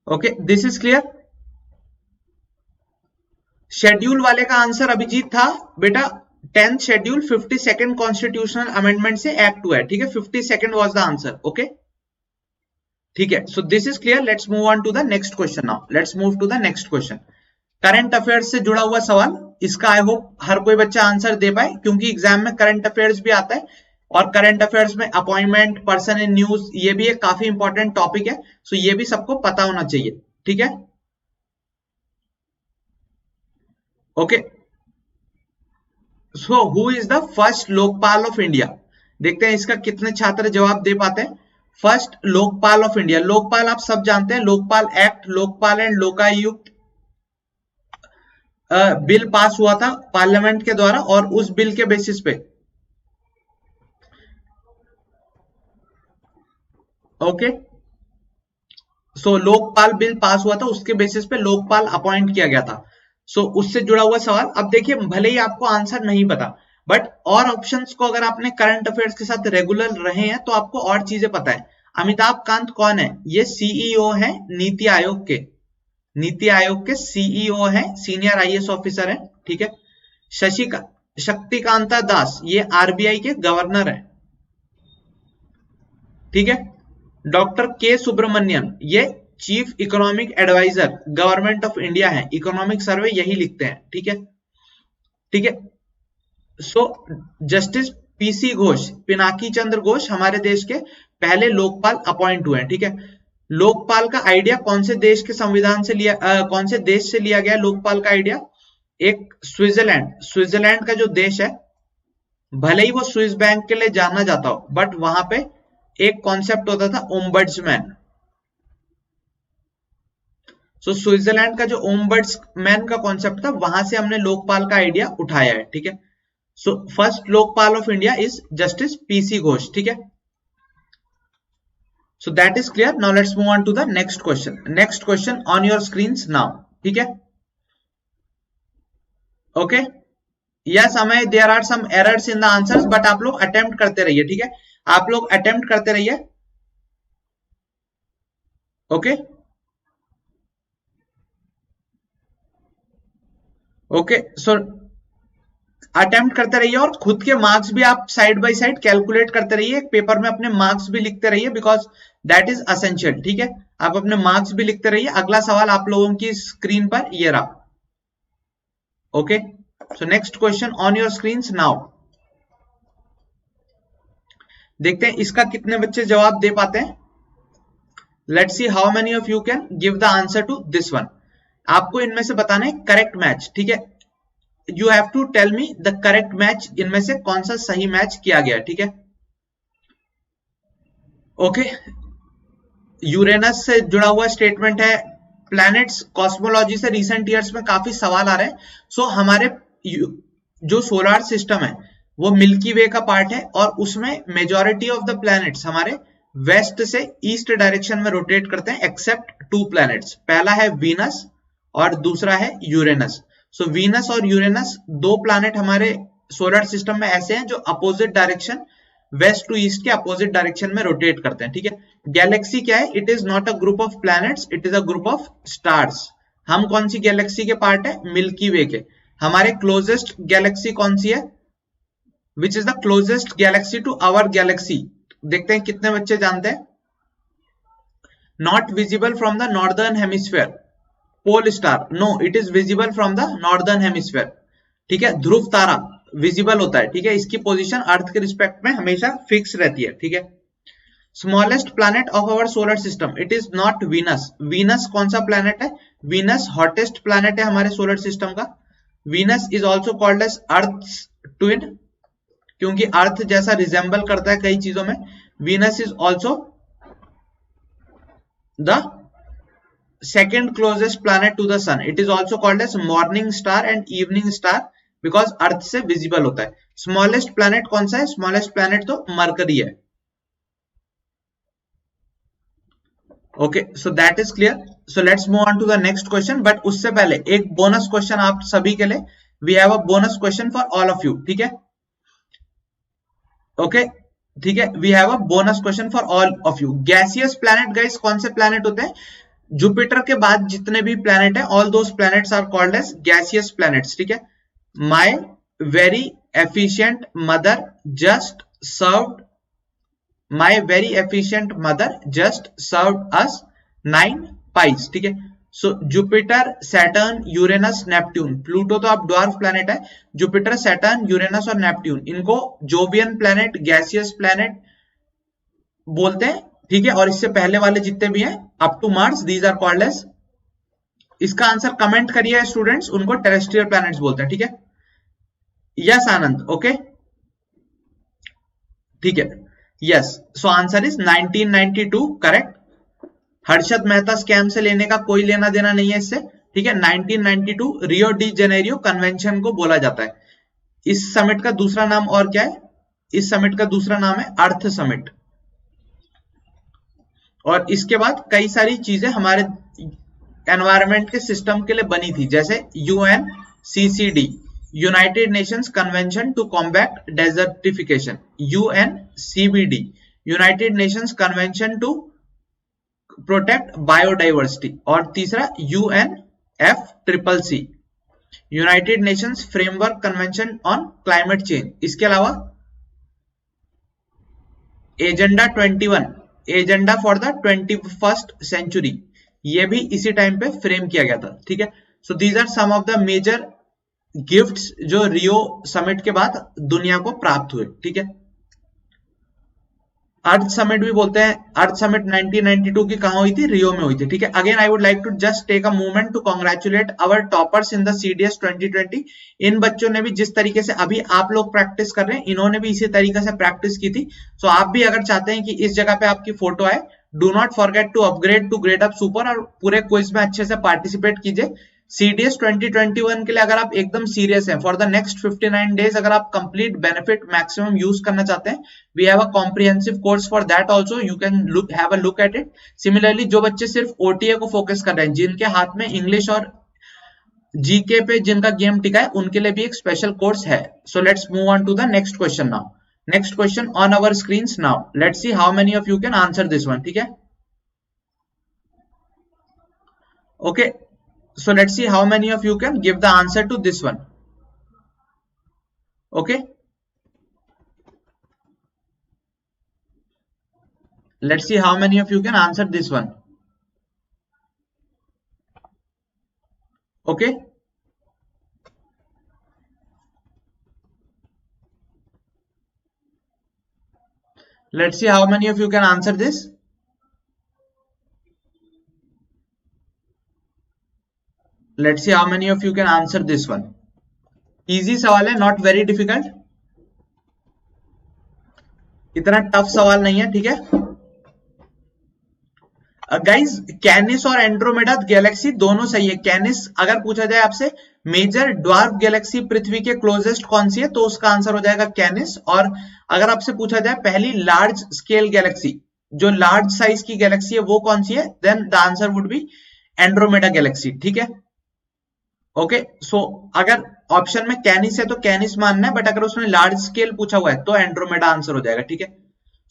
Okay, this is clear. Schedule वाले का आंसर अभिजीत था बेटा 10th schedule 52nd constitutional amendment से एक्ट हुआ है, ठीक है। 52nd was the answer, okay, ठीक है। So this is clear. Let's move on to the next question now. Let's move to the next question. Current affairs से जुड़ा हुआ सवाल, इसका आई होप हर कोई बच्चा आंसर दे पाए, क्योंकि एग्जाम में करंट अफेयर्स भी आता है, और करंट अफेयर्स में अपॉइंटमेंट, पर्सन इन न्यूज, ये भी एक काफी इंपॉर्टेंट टॉपिक है। सो ये भी सबको पता होना चाहिए, ठीक है। Okay, so who is the first Lokpal of India? देखते हैं इसका कितने छात्र जवाब दे पाते हैं। First Lokpal of India, Lokpal आप सब जानते हैं, Lokpal act, Lokpal and Lokayukta bill pass हुआ था पार्लियामेंट के द्वारा, और उस बिल के बेसिस पे ओके, सो लोकपाल बिल पास हुआ था, उसके बेसिस पे लोकपाल अपॉइंट किया गया था। सो उससे जुड़ा हुआ सवाल। अब देखिए, भले ही आपको आंसर नहीं पता, बट और ऑप्शंस को अगर आपने करंट अफेयर्स के साथ रेगुलर रहे हैं तो आपको और चीजें पता है। अमिताभ कांत कौन है? ये सीईओ है नीति आयोग के। नीति आयोग के सीईओ है, सीनियर आईएएस ऑफिसर है, ठीक है। शक्तिकांता दास ये आरबीआई के गवर्नर है, ठीक है। डॉक्टर के सुब्रमण्यम ये chief economic adviser government of India है, इकोनॉमिक सर्वे यही लिखते हैं, ठीक है, ठीक है। So justice PC Ghosh, Pinaki Chandra Ghosh हमारे देश के पहले लोकपाल अपॉइंट हुए हैं, ठीक है। लोकपाल का आइडिया कौन से देश के संविधान से लिया, कौन से देश से लिया गया लोकपाल का आइडिया? एक स्विट्जरलैंड, स्विट्जरलैंड का जो देश है, भले ही वो स्विस बैंक के लिए जाना जाता हो, बट वहां पे एक कॉन्सेप्ट होता था ओम्बड्समैन। सो स्विट्जरलैंड का जो ओम्बड्समैन का कॉन्सेप्ट था, वहां से हमने लोकपाल का आइडिया उठाया है, ठीक है। So first Lokpal of India is justice PC Ghosh, ठीक है। So that is clear. Now let's move on to the next question. Next question on your screens now. ठीक है? Okay. Yes, Amay, there are some errors in the answers, but आप लोग attempt करते रहिए, ठीक है? आप लोग attempt करते रहिए. Okay. Okay. So अटेम्प्ट करते रहिए और खुद के मार्क्स भी आप साइड बाय साइड कैलकुलेट करते रहिए, एक पेपर में अपने मार्क्स भी लिखते रहिए, बिकॉज दैट इज असेंशियल, ठीक है। आप अपने मार्क्स भी लिखते रहिए। अगला सवाल आप लोगों की स्क्रीन पर ये रहा। Okay, so next question on your screen now. देखते हैं इसका कितने बच्चे जवाब दे पाते हैं। Let's see how many of you can give the answer to this one. आपको इनमें से बताना है करेक्ट मैच, ठीक है। You have to tell me the correct match, इनमें से कौन सा सही मैच किया गया, ठीक है। ओके, यूरेनस से जुड़ा हुआ स्टेटमेंट है। प्लैनेट्स, कॉस्मोलॉजी से रिसेंट ईयर्स में काफी सवाल आ रहे हैं। सो हमारे जो सोलर सिस्टम है वो मिल्की वे का पार्ट है, और उसमें मेजॉरिटी ऑफ द प्लैनेट्स हमारे वेस्ट से ईस्ट डायरेक्शन में रोटेट करते हैं, एक्सेप्ट 2 प्लैनेट्स। पहला है वीनस और दूसरा है यूरेनस। सो वीनस और यूरेनस 2 प्लैनेट हमारे सोलर सिस्टम में ऐसे हैं जो opposite direction, west to east के अपोजिट डायरेक्शन में रोटेट करते हैं, ठीक है। गैलेक्सी क्या है? It is not a group of planets, it is a group of stars. हम कौन सी गैलेक्सी के पार्ट है? मिल्की वे के। हमारे क्लोजेस्ट गैलेक्सी कौन सी है? Which is the closest galaxy to our galaxy? देखते हैं कितने बच्चे जानते हैं। Not visible from the northern hemisphere, pole star. No, it is visible from the northern hemisphere, ठीक है। ध्रुव तारा विजिबल होता है, ठीक है। इसकी पोजीशन अर्थ के रिस्पेक्ट में हमेशा फिक्स रहती है, ठीक है। Smallest planet of our solar system, it is not Venus. Venus कौन सा प्लैनेट है? वीनस हॉटेस्ट प्लैनेट है हमारे सोलर सिस्टम का। Venus is also called as Earth twin, क्योंकि अर्थ जैसा रिजेंबल करता है कई चीजों में। Venus is also the second closest planet to the sun. It is also called as morning star and evening star because Earth से visible होता है। स्मॉलेस्ट प्लैनेट कौन सा है? स्मॉलेस्ट प्लैनेट तो मरकरी है। Okay, so that is clear. So let's move on to the next question, but उससे पहले एक बोनस क्वेश्चन आप सभी के लिए। We have a bonus question for all of you, ठीक है। ओके, ठीक है, we have a bonus question for all of you. Gaseous planet guys कौन से प्लैनेट होते हैं? जुपिटर के बाद जितने भी प्लैनेट हैं, all those planets are called as gaseous planets, ठीक है। My very efficient mother just served, my very efficient mother just served us 9 pies, ठीक है। So Jupiter, Saturn, Uranus, Neptune. Pluto तो अब ड्वार्फ प्लैनेट है। Jupiter, Saturn, Uranus और Neptune, इनको Jovian planet, gaseous planet बोलते हैं, ठीक है। और इससे पहले वाले जितने भी हैं up to Mars, these are called as. इसका आंसर कमेंट करिए स्टूडेंट्स, उनको टेरेस्ट्रियल प्लैनेट्स बोलते हैं, ठीक है। यस आनंद, ओके, ठीक है, yes. So answer is 1992, correct. Harshad Mehta scam से लेने का कोई लेना देना नहीं है इससे, ठीक है। 1992 रियो डी जेनेरियो कन्वेंशन को बोला जाता है। इस समिट का दूसरा नाम और क्या है? इस समिट का दूसरा नाम है अर्थ समिट। और इसके बाद कई सारी चीजें हमारे एनवायरमेंट के सिस्टम के लिए बनी थी, जैसे UNCCD, United Nations Convention to Combat Desertification, UNCBD, United Nations Convention to Protect Biodiversity, और तीसरा UNFCCC, United Nations Framework Convention on Climate Change. इसके अलावा Agenda 21, Agenda for the 21st century, ये भी इसी टाइम पे फ्रेम किया गया था। ठीक है, so these are some of the major gifts जो रियो समिट के बाद दुनिया को प्राप्त हुए। ठीक है, अर्थ समिट भी बोलते हैं, अर्थ समिट 1992 की कहां हुई थी? रियो में हुई थी। ठीक है, again I would like to just take a moment to congratulate our toppers in the CDS 2020। इन बच्चों ने भी जिस तरीके से अभी आप लोग प्रैक्टिस कर रहे हैं, इन्होंने भी इसी तरीके से प्रैक्टिस की थी। सो आप भी अगर चाहते हैं कि इस जगह पे आपकी फोटो आए, do not forget to upgrade to grade up super, और पूरे क्विज में अच्छे से पार्टिसिपेट कीजिए। CDS 2021 के लिए अगर आप एकदम सीरियस हैं, फॉर द नेक्स्ट 59 डेज अगर आप कंप्लीट बेनिफिट मैक्सिमम यूज करना चाहते हैं, we have a comprehensive course for that also, you can have a look at it. Similarly जो बच्चे सिर्फ OTA को फोकस कर रहे हैं, जिनके हाथ में इंग्लिश और GK पे जिनका गेम टिका है, उनके लिए भी एक स्पेशल कोर्स है। So let's move on to the next question now. Next question on our screens now, let's see how many of you can answer this one. ठीक है, okay, so let's see how many of you can give the answer to this one. Okay, let's see how many of you can answer this one. Okay, let's see how many of you can answer this. Let's see how many of you can answer this one. Easy सवाल है, not very difficult, इतना tough सवाल नहीं है। ठीक है guys, कैनिस और Andromeda Galaxy दोनों सही है। कैनिस अगर पूछा जाए आपसे मेजर ड्वार्फ गैलेक्सी पृथ्वी के क्लोजेस्ट कौन सी है, तो उसका आंसर हो जाएगा कैनिस। और अगर आपसे पूछा जाए पहली लार्ज स्केल गैलेक्सी, जो लार्ज साइज की गैलेक्सी है, वो कौन सी है, then the answer would be Andromeda galaxy. ठीक है, ओके, सो अगर ऑप्शन में कैनिस है तो कैनिस मानना है, बट अगर उसने लार्ज स्केल पूछा हुआ है तो एंड्रोमेडा आंसर हो जाएगा। ठीक है,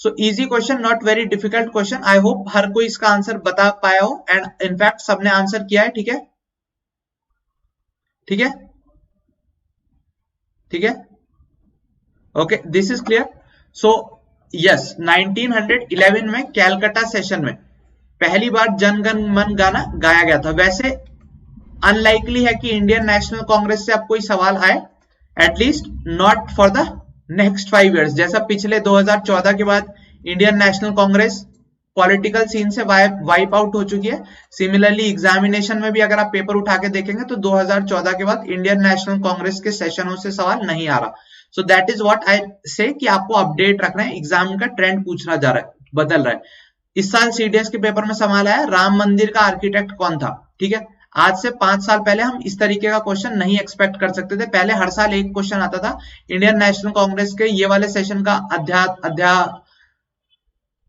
so easy question, not very difficult question. I hope हर कोई इसका आंसर बता पाया हो, एंड इनफैक्ट सबने आंसर किया है। ठीक है, ठीक है, ठीक है, okay, this is clear. So yes, 1911 में कैलकाटा सेशन में पहली बार जन गण मन गाना गाया गया था। वैसे अनलाइकली है कि इंडियन नेशनल कांग्रेस से अब कोई सवाल आए, at least not for the next 5 years. जैसा पिछले 2014 के बाद Indian National Congress political scene से वाइप आउट हो चुकी है, सिमिलरली एग्जामिनेशन में भी अगर आप पेपर उठा के देखेंगे तो 2014 के बाद इंडियन नेशनल कांग्रेस के सेशनों से सवाल नहीं आ रहा। सो दैट इज व्हाट आई से कि आपको अपडेट रखना है, एग्जाम का ट्रेंड पूछना जा रहा है, बदल रहा है। इस साल CDS के पेपर में सवाल आया, राम मंदिर का आर्किटेक्ट कौन था। ठीक है, आज से 5 साल पहले हम इस तरीके का क्वेश्चन नहीं एक्सपेक्ट कर सकते थे। पहले हर साल एक क्वेश्चन आता था। इंडियन नेशनल कांग्रेस के ये वाले सेशन का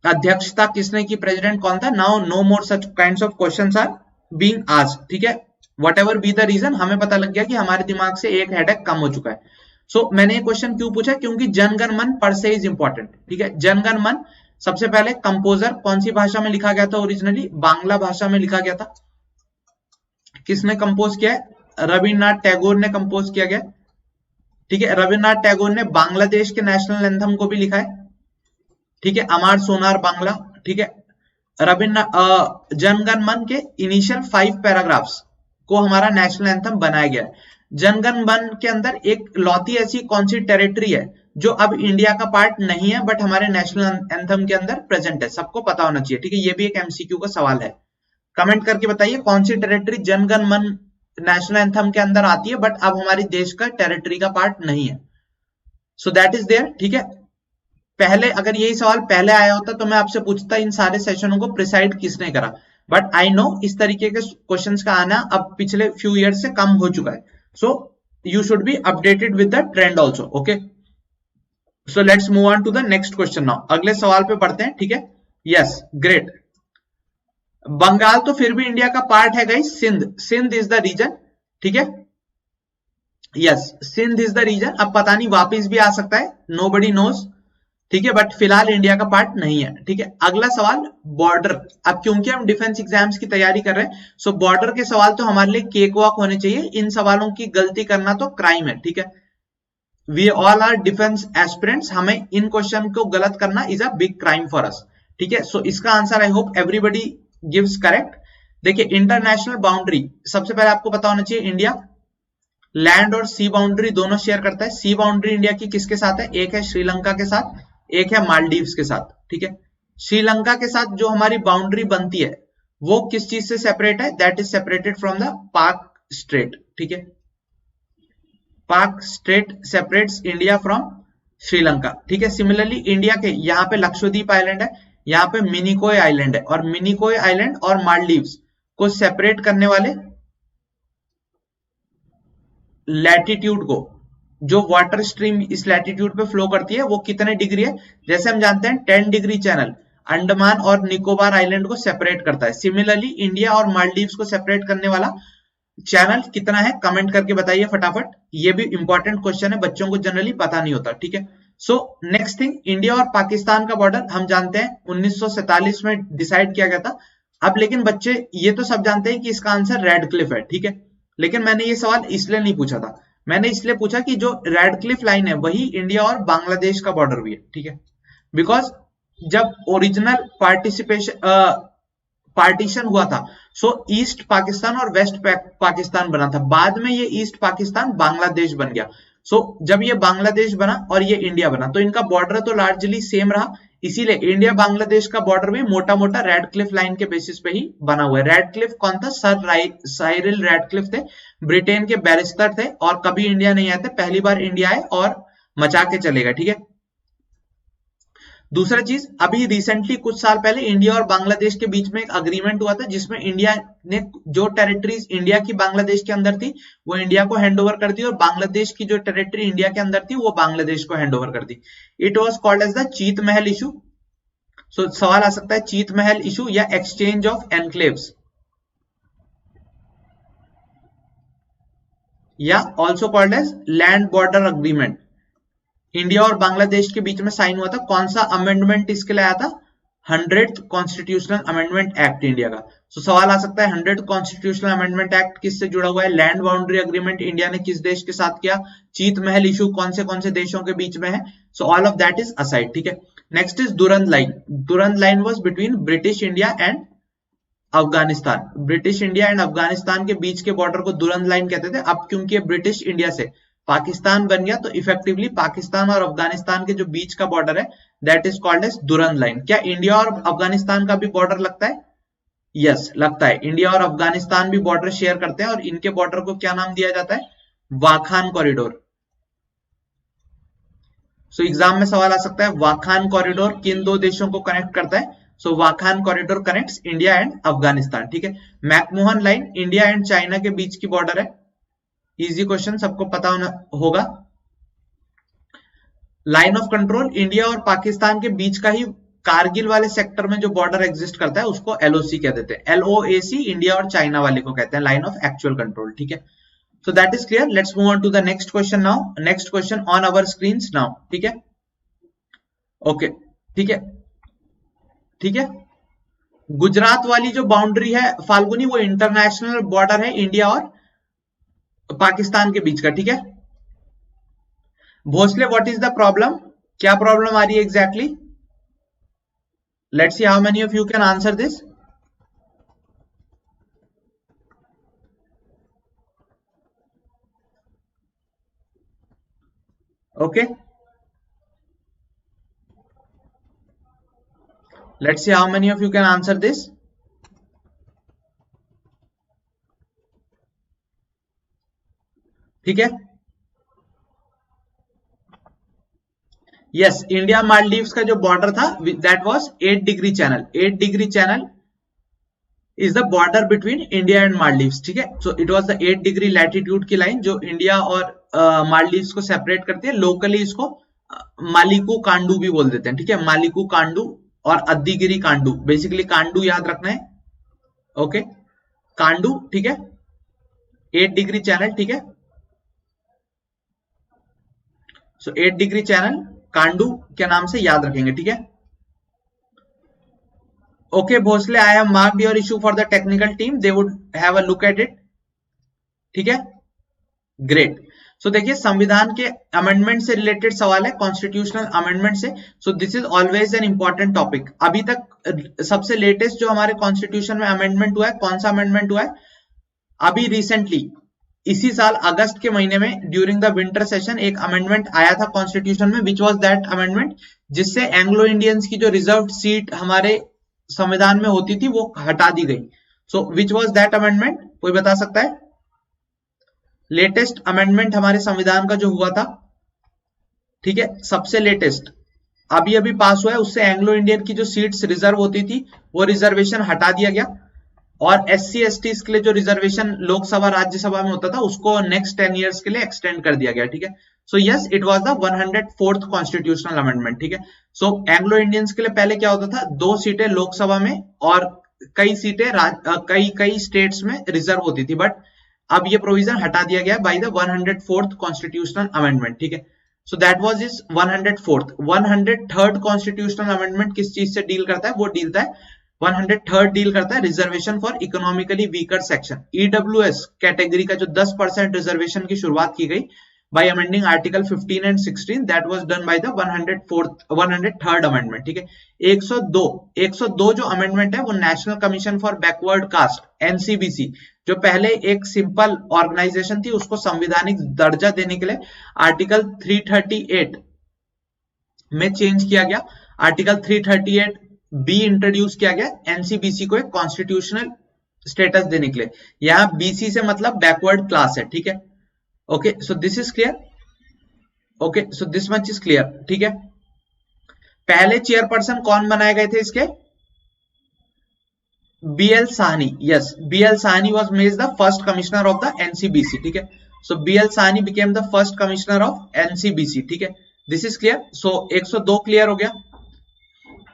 अध्यक्षता किसने की, प्रेसिडेंट कौन था। Now no more such kinds of questions are being asked. ठीक है, व्हाटएवर बी द रीजन, हमें पता लग गया कि हमारे दिमाग से एक हेडेक कम हो चुका है। सो मैंने ये क्वेश्चन क्यों पूछा, क्योंकि जनगण मन पर से इज इंपॉर्टेंट। ठीक है, जनगण मन सबसे पहले कंपोजर कौन सी भाषा में लिखा गया था, ओरिजिनली बांग्ला भाषा में लिखा गया था। किसने कंपोज किया है, रविन्द्रनाथ टैगोर ने कंपोज किया गया। ठीक है, रविन्द्रनाथ टैगोर ने बांग्लादेश के नेशनल एंथम को भी लिखा है। ठीक है, अमार सोनार बांग्ला। ठीक है, जनगण मन के इनिशियल 5 पैराग्राफ्स को हमारा नेशनल एंथम बनाया गया है। जनगण मन के अंदर एक लौती ऐसी कौन सी टेरिटरी है जो अब इंडिया का पार्ट नहीं है, बट हमारे नेशनल एंथम के अंदर प्रेजेंट है, सबको पता होना चाहिए। ठीक है, ये भी एक MCQ का सवाल है। कमेंट करके बताइए कौन सी टेरिटरी जनगण मन नेशनल एंथम के अंदर आती है, बट अब हमारे देश का टेरिटरी का पार्ट नहीं है। So that is there. ठीक है, पहले अगर यही सवाल पहले आया होता तो मैं आपसे पूछता इन सारे सेशनों को प्रिसाइड किसने करा, बट आई नो इस तरीके के क्वेश्चंस का आना अब पिछले फ्यू ईयर्स से कम हो चुका है। So you should be updated with the trend also. Okay, so let's move on to the next question now. अगले सवाल पे पढ़ते हैं। ठीक है, यस, ग्रेट। बंगाल तो फिर भी इंडिया का पार्ट है guys. Sindh, Sindh is the region, ठीक है। Yes, Sindh is the region. अब पता नहीं वापिस भी आ सकता है, नोबडी नोज, ठीक है, बट फिलहाल इंडिया का पार्ट नहीं है, ठीक है। अगला सवाल बॉर्डर। अब क्योंकि हम डिफेंस एग्जाम्स की तैयारी कर रहे हैं, सो बॉर्डर के सवाल तो हमारे लिए केक वॉक होने चाहिए। इन सवालों की गलती करना तो क्राइम है, ठीक है। We all are defence aspirants, हमें इन क्वेश्चन को गलत करना is a big crime for us, ठीक है। सो इसका answer I hope everybody gives correct. देखिए, इंटरनेशनल बाउंड्री सबसे पहले आपको पता होना चाहिए, इंडिया लैंड और सी बाउंड्री दोनों शेयर करता है। सी बाउंड्री इंडिया की किसके साथ है? एक है श्रीलंका के साथ, एक है मालदीव्स के साथ, ठीक है। श्रीलंका के साथ जो हमारी बाउंड्री बनती है वो किस चीज से सेपरेट है? That is separated from the पाक स्ट्रेट, ठीक है। पाक straight separates India from Sri Lanka, ठीक है। सिमिलरली इंडिया के यहाँ पे लक्षद्वीप आइलैंड है, यहाँ पे मिनिकोय आइलैंड है, और मिनिकोय आइलैंड और मालदीव्स को सेपरेट करने वाले लैटिट्यूड को, जो वाटर स्ट्रीम इस लैटिट्यूड पे फ्लो करती है वो कितने डिग्री है? जैसे हम जानते हैं 10 डिग्री चैनल अंडमान और निकोबार आइलैंड को सेपरेट करता है। सिमिलरली इंडिया और मालदीव्स को सेपरेट करने वाला चैनल कितना है? कमेंट करके बताइए फटाफट। ये भी इंपॉर्टेंट क्वेश्चन है, बच्चों को जनरली पता नहीं होता, ठीक है। सो नेक्स्ट थिंग, इंडिया और पाकिस्तान का बॉर्डर हम जानते हैं 1947 में डिसाइड किया गया था। अब लेकिन बच्चे ये तो सब जानते हैं कि इसका आंसर रेड क्लिफ है, ठीक है। लेकिन मैंने ये सवाल इसलिए नहीं पूछा था, मैंने इसलिए पूछा कि जो रेड क्लिफ लाइन है वही इंडिया और बांग्लादेश का बॉर्डर भी है, ठीक है। बिकॉज जब ओरिजिनल पार्टीशन हुआ था, सो ईस्ट पाकिस्तान और वेस्ट पाकिस्तान बना था। बाद में ये ईस्ट पाकिस्तान बांग्लादेश बन गया। सो जब ये बांग्लादेश बना और ये इंडिया बना, तो इनका बॉर्डर तो लार्जली सेम रहा। इसीलिए इंडिया बांग्लादेश का बॉर्डर भी मोटा मोटा रेड क्लिफ लाइन के बेसिस पे ही बना हुआ है। रेड क्लिफ कौन था? सर साइरिल रेड क्लिफ थे, ब्रिटेन के बैरिस्टर थे, और कभी इंडिया नहीं आए थे, पहली बार इंडिया आए और मचा के चलेगा, ठीक है। दूसरा चीज, अभी रिसेंटली कुछ साल पहले इंडिया और बांग्लादेश के बीच में एक अग्रीमेंट हुआ था, जिसमें इंडिया ने जो टेरिटरीज इंडिया की बांग्लादेश के अंदर थी वो इंडिया को हैंड ओवर कर दी, और बांग्लादेश की जो टेरिटरी इंडिया के अंदर थी वो बांग्लादेश को हैंड ओवर कर दी। It was called as the चीत महल इशू। सो सवाल आ सकता है चीत महल इशू या एक्सचेंज ऑफ एनक्लेव्स, या also called as land border agreement. India और बांग्लादेश के बीच में साइन हुआ था। कौन सा अमेंडमेंट इसके लिए आया था? 100th constitutional amendment act India का। सो सवाल आ सकता है 100th कॉन्स्टिट्यूशनल अमेंडमेंट एक्ट किससे जुड़ा हुआ है? लैंड बाउंड्री अग्रीमेंट इंडिया ने किस देश के साथ किया? चीत महल इशू कौन से देशों के बीच में है? So all of that is aside, ठीक है। Next is Durand line. Durand line was between British India and Afghanistan. British India and Afghanistan के बीच के बॉर्डर को दुरंत लाइन कहते थे। अब क्योंकि ब्रिटिश इंडिया से पाकिस्तान बन गया, तो इफेक्टिवली पाकिस्तान और अफगानिस्तान के जो बीच का बॉर्डर है that is called as Durand line. क्या इंडिया और अफगानिस्तान का भी बॉर्डर लगता है? यस, लगता है। इंडिया और अफगानिस्तान भी बॉर्डर शेयर करते हैं, और इनके बॉर्डर को क्या नाम दिया जाता है? वाखान कॉरिडोर। सो एग्जाम में सवाल आ सकता है वाखान कॉरिडोर किन दो देशों को कनेक्ट करता है? So Wakhan corridor connects India and Afghanistan, ठीक है। McMahon line India and China के बीच की बॉर्डर है। इजी क्वेश्चन, सबको पता होगा। लाइन ऑफ कंट्रोल इंडिया और पाकिस्तान के बीच का ही कारगिल वाले सेक्टर में जो बॉर्डर एग्जिस्ट करता है उसको एलओसी कह देते हैं। एलओएसी इंडिया और चाइना वाले को कहते हैं लाइन ऑफ एक्चुअल कंट्रोल, ठीक है। So that is clear. Let's move on to the next question now. Next question on our screens now, ठीक है। ओके, ठीक है, ठीक है। गुजरात वाली जो बाउंड्री है फाल्गुनी, वो इंटरनेशनल बॉर्डर है इंडिया और पाकिस्तान के बीच का, ठीक है। Bhosale, what is the problem? क्या प्रॉब्लम आ रही है exactly? Let's see how many of you can answer this. Okay, let's see how many of you can answer this. ठीक है, यस, इंडिया मालदीव्स का जो बॉर्डर था that was 8 degree channel. 8 degree channel is the border between India and Maldives, ठीक है। So it was the 8 degree latitude की line जो India और मालदीव्स को सेपरेट करती है। लोकली इसको मालिकू कांडू भी बोल देते हैं, ठीक है। मालिकू कांडू और अद्दीगिरी कांडू, बेसिकली कांडू याद रखना है, ओके, कांडू, ठीक है, 8 डिग्री चैनल, ठीक है, सो 8 डिग्री चैनल कांडू के नाम से याद रखेंगे, ठीक है। Okay Bhosale, I have marked your issue for the technical team, they would have a look at it, ठीक है, ग्रेट। सो देखिए संविधान के अमेंडमेंट से रिलेटेड सवाल है, कॉन्स्टिट्यूशनल अमेंडमेंट से, सो this is always an important topic. अभी तक सबसे लेटेस्ट जो हमारे कॉन्स्टिट्यूशन में अमेंडमेंट हुआ है, कौन सा अमेंडमेंट हुआ है? अभी रिसेंटली इसी साल अगस्त के महीने में ड्यूरिंग द विंटर सेशन एक अमेंडमेंट आया था कॉन्स्टिट्यूशन में, विच वाज दैट अमेंडमेंट जिससे एंग्लो इंडियंस की जो रिजर्व सीट हमारे संविधान में होती थी वो हटा दी गई। सो विच वाज दैट अमेंडमेंट, कोई बता सकता है? लेटेस्ट अमेंडमेंट हमारे संविधान का जो हुआ था, ठीक है, सबसे लेटेस्ट अभी अभी पास हुआ है, उससे एंग्लो इंडियन की जो सीट्स रिजर्व होती थी वो रिजर्वेशन हटा दिया गया, और SC STs के लिए जो रिजर्वेशन लोकसभा राज्यसभा में होता था उसको नेक्स्ट 10 इयर्स के लिए एक्सटेंड कर दिया गया, ठीक है। So yes, it was the 104th constitutional amendment, ठीक है। सो एंग्लो इंडियंस के लिए पहले क्या होता था, 2 सीटें लोकसभा में और कई सीटें कई स्टेट्स में रिजर्व होती थी, बट अब ये प्रोविजन हटा दिया गया by the 104th constitutional amendment, ठीक है। So that was is 104th। 103rd constitutional amendment किस चीज से डील करता है? वो डीलता है 103rd डील करता है reservation for economically weaker section, EWS category का जो 10% रिजर्वेशन की शुरुआत की गई bye amending article 15 and 16, that was done by the 103rd amendment, ठीक है। 102 जो अमेंडमेंट है वो national commission for backward caste NCBC, जो पहले एक सिंपल ऑर्गेनाइजेशन थी उसको संवैधानिक दर्जा देने के लिए आर्टिकल 338 में चेंज किया गया। आर्टिकल 338 बी इंट्रोड्यूस किया गया NCBC को एक कॉन्स्टिट्यूशनल स्टेटस देने के लिए। यहां BC से मतलब बैकवर्ड क्लास है, ठीक है। Okay, so this is clear. Okay, so this much is clear, ठीक है। पहले चेयरपर्सन कौन बनाए गए थे इसके? BL Sahni, yes, BL Sahni was made the first commissioner of the NCBC, ठीक है। सो BL Sahni became the first commissioner of NCBC, ठीक है। This is clear. So 102 clear हो गया।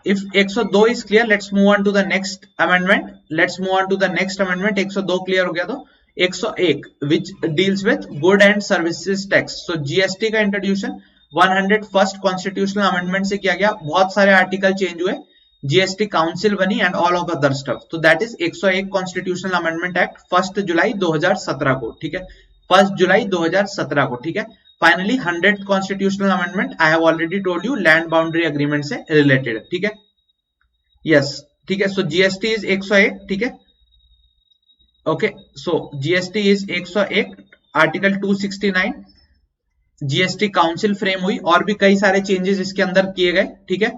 If 102 is clear, let's move on to the next amendment. 102 clear हो गया तो 101 which deals with good and services tax. So GST का introduction 101st constitutional amendment से किया गया। बहुत सारे आर्टिकल चेंज हुए, GST काउंसिल बनी and all of other stuff. तो that is 101 constitutional amendment act 1 जुलाई 2017 को, ठीक है, 1 जुलाई 2017 को, ठीक है। Finally 100th constitutional amendment I have already told you land boundary agreement से रिलेटेड है, ठीक है, यस, ठीक है। सो GST इज 101, ठीक है। Okay, so GST is 101, article 269 GST council frame हुई और भी कई सारे चेंजेस इसके अंदर किए गए, ठीक है।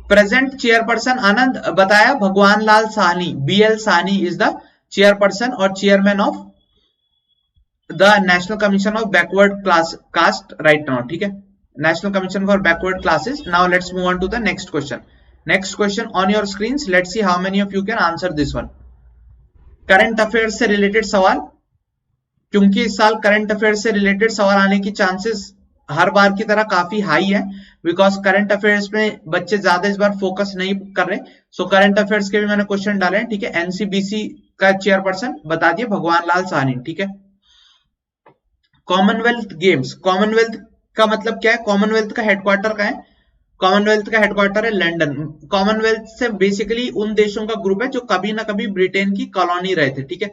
प्रेजेंट चेयरपर्सन आनंद बताया Bhagwan Lal Sahni, BL Sahni is the chairperson और chairman of the national commission of backward class caste right now, ठीक है, national commission for backward classes. Now let's move on to the next question. Next question on your screens, let's see how many of you can answer this one. Current affairs से related सवाल, क्योंकि इस साल current affairs से related सवाल आने की chances हर बार की तरह काफी हाई है, बिकॉज करंट अफेयर्स में बच्चे ज्यादा इस बार फोकस नहीं कर रहे। सो करंट अफेयर्स के भी मैंने क्वेश्चन डाले हैं, ठीक है। NCBC का चेयरपर्सन बता दिए भगवान लाल साहनी, ठीक है। कॉमनवेल्थ गेम्स, कॉमनवेल्थ का मतलब क्या है? कॉमनवेल्थ का हेडक्वार्टर का है, कॉमनवेल्थ का हेडक्वार्टर है लंदन। कॉमनवेल्थ से बेसिकली उन देशों का ग्रुप है जो कभी ना कभी ब्रिटेन की कॉलोनी रहे थे, ठीक है।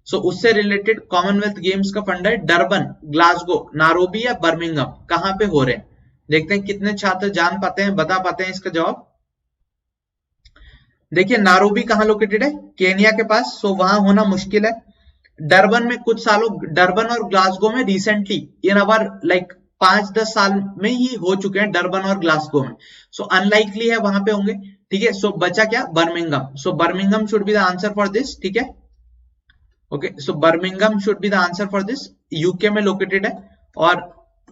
सो उससे रिलेटेड कॉमनवेल्थ गेम्स का फंड है डरबन, ग्लासगो, नारोबी या बर्मिंघम, कहां पे हो रहे हैं? देखते हैं कितने छात्र जान पाते हैं, बता पाते हैं इसका जवाब। देखिए नारोबी कहां लोकेटेड है? केनिया के पास, सो वहां होना मुश्किल है। डरबन में कुछ सालों, डरबन और ग्लासगो में रिसेंटली इन अवर लाइक 5-10 साल में ही हो चुके हैं डरबन और ग्लासगो में, सो अनलाइकली है वहां पे होंगे, ठीक है। सो बचा क्या? Birmingham. So Birmingham should be the answer for this, ठीक है। Okay, so Birmingham should be the answer for this. UK में लोकेटेड है और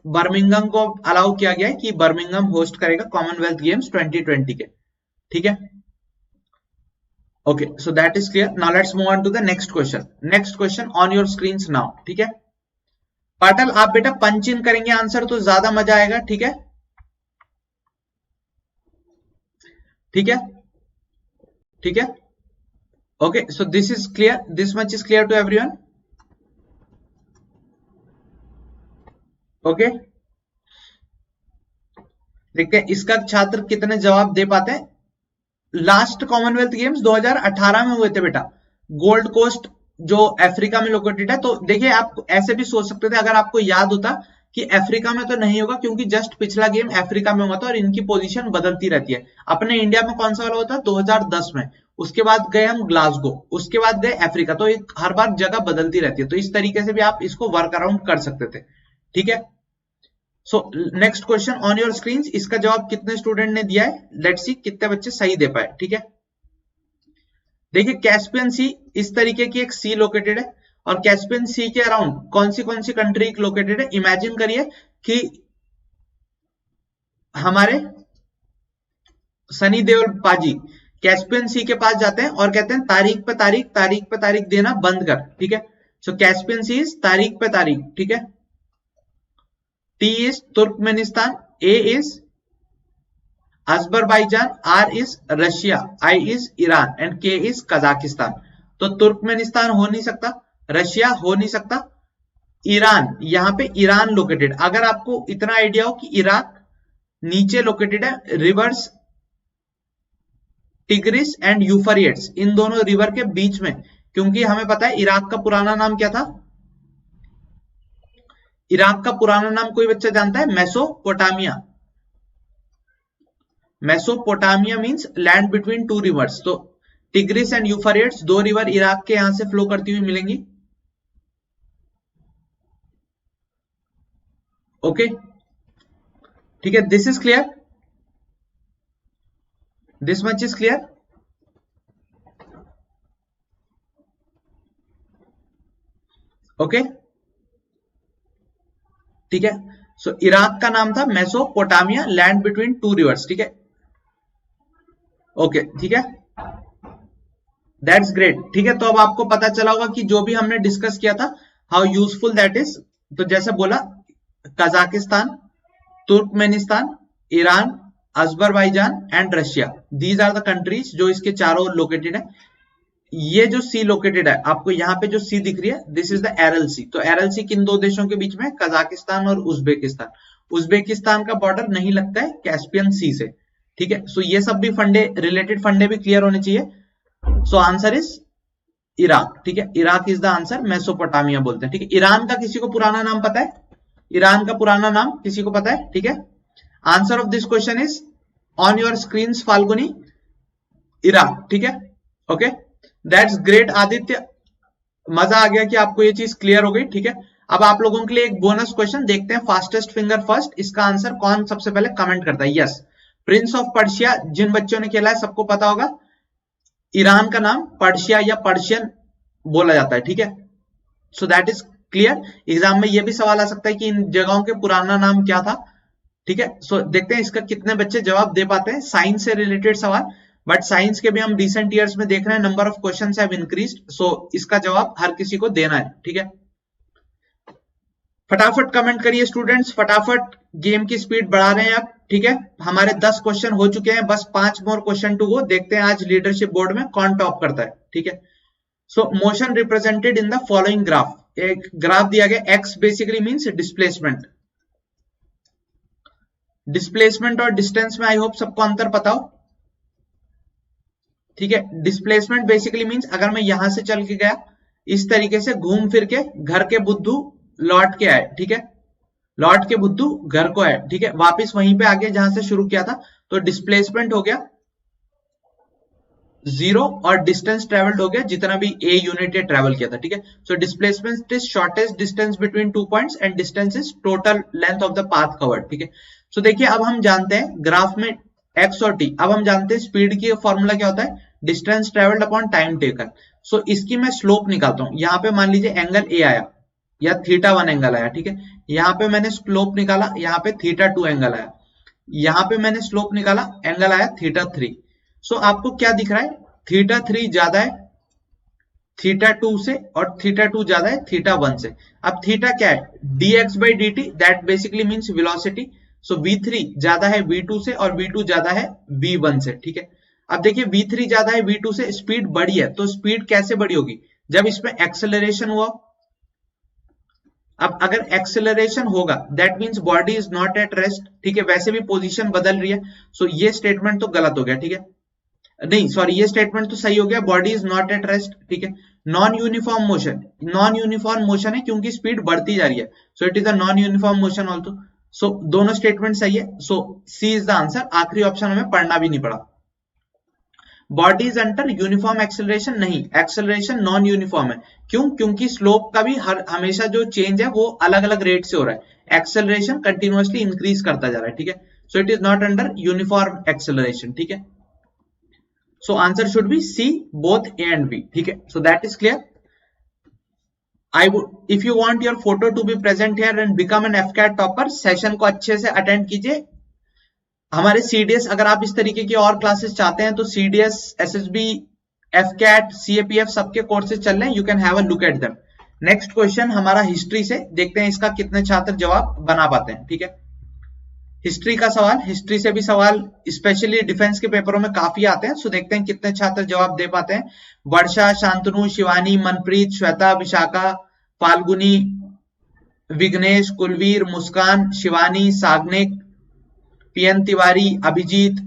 बर्मिंघम को अलाउ किया गया है कि बर्मिंघम होस्ट करेगा कॉमनवेल्थ गेम्स 2020 के, ठीक है। Okay, so that is clear. Now let's move on to the next question. Next question on your screens now, ठीक है। पाटल आप बेटा पंच इन करेंगे आंसर तो ज्यादा मजा आएगा, ठीक है, ठीक है, ठीक है। Okay, so this is clear, this much is clear to everyone. Okay, देखते हैं इसका छात्र कितने जवाब दे पाते हैं। लास्ट कॉमनवेल्थ गेम्स 2018 में हुए थे बेटा, गोल्ड कोस्ट जो अफ्रीका में लोकेटेड है। तो देखिए आप ऐसे भी सोच सकते थे अगर आपको याद होता कि अफ्रीका में तो नहीं होगा क्योंकि जस्ट पिछला गेम अफ्रीका में हुआ था और इनकी पोजीशन बदलती रहती है। अपने इंडिया में कौन सा वाला होता है 2010 में, उसके बाद गए हम ग्लासगो, उसके बाद गए अफ्रीका, तो एक हर बार जगह बदलती रहती है। तो इस तरीके से भी आप इसको वर्क अराउंड कर सकते थे, ठीक है। सो next question on your screen, इसका जवाब कितने स्टूडेंट ने दिया है, लेट्स सी कितने बच्चे सही दे पाए, ठीक है। देखिए कैस्पियन सी इस तरीके की एक सी लोकेटेड है और कैस्पियन सी के अराउंड कौन सी कंट्री लोकेटेड है। इमेजिन करिए कि हमारे सनी देओल पाजी कैस्पियन सी के पास जाते हैं और कहते हैं तारीख पे तारीख देना बंद कर, ठीक है। सो कैस्पियन सी इज तारीख पे तारीख, ठीक है। T is Turkmenistan, A is Azerbaijan, R is Russia, I is Iran and K is Kazakhstan। तो तुर्कमेनिस्तान हो नहीं सकता, रशिया हो नहीं सकता, ईरान, यहां पे ईरान लोकेटेड। अगर आपको इतना आइडिया हो कि इराक नीचे लोकेटेड है, रिवर्स टिग्रिस एंड यूफ्रेट्स, इन दोनों रिवर के बीच में, क्योंकि हमें पता है इराक का पुराना नाम क्या था। इराक का पुराना नाम कोई बच्चा जानता है? Mesopotamia. Mesopotamia means land between two reverse. तो टिग्रिस एंड यूफ्रेट्स दो रिवर इराक के यहां से फ्लो करती हुई मिलेंगी। ओके, ठीक है, this is clear, this much is clear. Okay, ठीक है। सो इराक का नाम था Mesopotamia, land between two reverse, ठीक है। ओके, ठीक है, दैट्स ग्रेट, ठीक है। तो अब आपको पता चला होगा कि जो भी हमने डिस्कस किया था हाउ यूजफुल दैट इज। तो जैसे बोला Kazakhstan, Turkmenistan, Iran, Azerbaijan and Russia, these are the countries जो इसके चारों लोकेटेड है। ये जो सी लोकेटेड है, आपको यहाँ पे जो सी दिख रही है, दिस इज द एरल सी। तो एरल सी किन दो देशों के बीच में, कजाकिस्तान और उज्बेकिस्तान। उज्बेकिस्तान का बॉर्डर नहीं लगता है कैस्पियन सी से, ठीक है। सो ये सब भी फंडे, रिलेटेड फंडे भी क्लियर होने चाहिए। सो आंसर इज इराक, ठीक है। Iraq is the answer, Mesopotamia बोलते हैं, ठीक है। ईरान का किसी को पुराना नाम पता है? ईरान का पुराना नाम किसी को पता है? ठीक है। Answer of this question is on your screen Falguni, Iraq, ठीक है। ओके, दैट्स ग्रेट आदित्य, मजा आ गया कि आपको ये चीज क्लियर हो गई, ठीक है। अब आप लोगों के लिए एक बोनस क्वेश्चन देखते हैं, फास्टेस्ट फिंगर फर्स्ट, इसका आंसर कौन सबसे पहले कमेंट करता है। यस, प्रिंस ऑफ पर्शिया जिन बच्चों ने खेला है सबको पता होगा, ईरान का नाम पर्शिया या पर्शियन बोला जाता है, ठीक है। So that is clear. Exam में ये भी सवाल आ सकता है कि इन जगहों के पुराना नाम क्या था, ठीक है। सो देखते हैं इसका कितने बच्चे जवाब दे पाते हैं, साइंस से रिलेटेड सवाल। बट साइंस के भी हम रिसेंट ईयर्स में देख रहे हैं number of questions have increased, so इसका जवाब हर किसी को देना है, ठीक है। फटाफट कमेंट करिए स्टूडेंट्स, फटाफट गेम की स्पीड बढ़ा रहे हैं आप, ठीक है। हमारे 10 क्वेश्चन हो चुके हैं, बस 5 मोर क्वेश्चन टू गो। देखते हैं आज लीडरशिप बोर्ड में कौन टॉप करता है, ठीक है। सो motion represented in the following graph, एक ग्राफ दिया गया, x basically means displacement. Displacement और डिस्टेंस में आई होप सबको अंतर पता हो, ठीक है। डिस्प्लेसमेंट बेसिकली मींस अगर मैं यहां से चल के गया इस तरीके से घूम फिर के घर के बुद्धू लौट के आए, ठीक है, लौट के बुद्धू घर को आए, ठीक है, वापस वहीं पे आगे जहां से शुरू किया था, तो डिस्प्लेसमेंट हो गया 0 और डिस्टेंस ट्रेवल्ड हो गया जितना भी ए यूनिट ने ट्रेवल किया था, ठीक है। So displacement is shortest distance between 2 points and distance is total length of the path covered, ठीक है। सो देखिए अब हम जानते हैं ग्राफ में एक्स और टी, अब हम जानते हैं स्पीड की फॉर्मूला क्या होता है, distance travelled upon time taken. So इसकी मैं स्लोप निकालता हूं, यहाँ पे मान लीजिए एंगल ए आया या θ1 एंगल आया, ठीक है। यहाँ पे मैंने स्लोप निकाला, यहाँ पे θ2 एंगल आया, यहाँ पे मैंने स्लोप निकाला, एंगल आया θ3। सो आपको क्या दिख रहा है, θ3 ज्यादा है θ2 से और θ2 ज्यादा है θ1 से। अब θ क्या है, dx/dt, that basically means velocity. So v3 ज्यादा है v2 से और v2 ज्यादा है v1 से, ठीक है। अब देखिए V3 ज्यादा है V2 से, स्पीड बढ़ी है, तो स्पीड कैसे बढ़ी होगी? जब इसमें एक्सेलरेशन हुआ। अब अगर एक्सेलरेशन होगा that means body is not at rest, ठीक है, वैसे भी पोजीशन बदल रही है, सो ये स्टेटमेंट तो गलत हो गया, ठीक है, नहीं सॉरी ये स्टेटमेंट तो सही हो गया, body is not at rest, ठीक है। Non uniform motion, non uniform motion है क्योंकि स्पीड बढ़ती जा रही है, so it is a non uniform motion also, so दोनों स्टेटमेंट सही है, so C is the answer. आखिरी ऑप्शन हमें पढ़ना भी नहीं पड़ा। Body is under uniform acceleration, नहीं, एक्सेलरेशन नॉन यूनिफॉर्म है, क्यों? क्योंकि स्लोप का भी हमेशा जो चेंज है वो अलग अलग रेट से हो रहा है, एक्सेलरेशन कंटिन्यूअसली इंक्रीज करता जा रहा है, ठीक है, so it is not under uniform acceleration, ठीक है। So answer should be C, both A and B. ठीक है, so that is clear. I would, if you want your photo to be present here and become an FCAT topper, session को अच्छे से attend कीजिए। हमारे CDS, अगर आप इस तरीके की और क्लासेस चाहते हैं तो CDS, SSB, FCAT, CAPF सबके कोर्सेज चल रहे हैं, you can have a look at them. Next question हमारा हिस्ट्री से, देखते हैं इसका कितने छात्र जवाब बना पाते हैं, ठीक है। हिस्ट्री का सवाल, हिस्ट्री से भी सवाल स्पेशली डिफेंस के पेपरों में काफी आते हैं, सो देखते हैं कितने छात्र जवाब दे पाते हैं। Varsha, Shantanu, Shivani, Manpreet, Shweta, Vishakha, Falguni, Vighnesh, Kulveer, Muskan, Shivani, Sagnik, PN Tiwari, Abhijeet,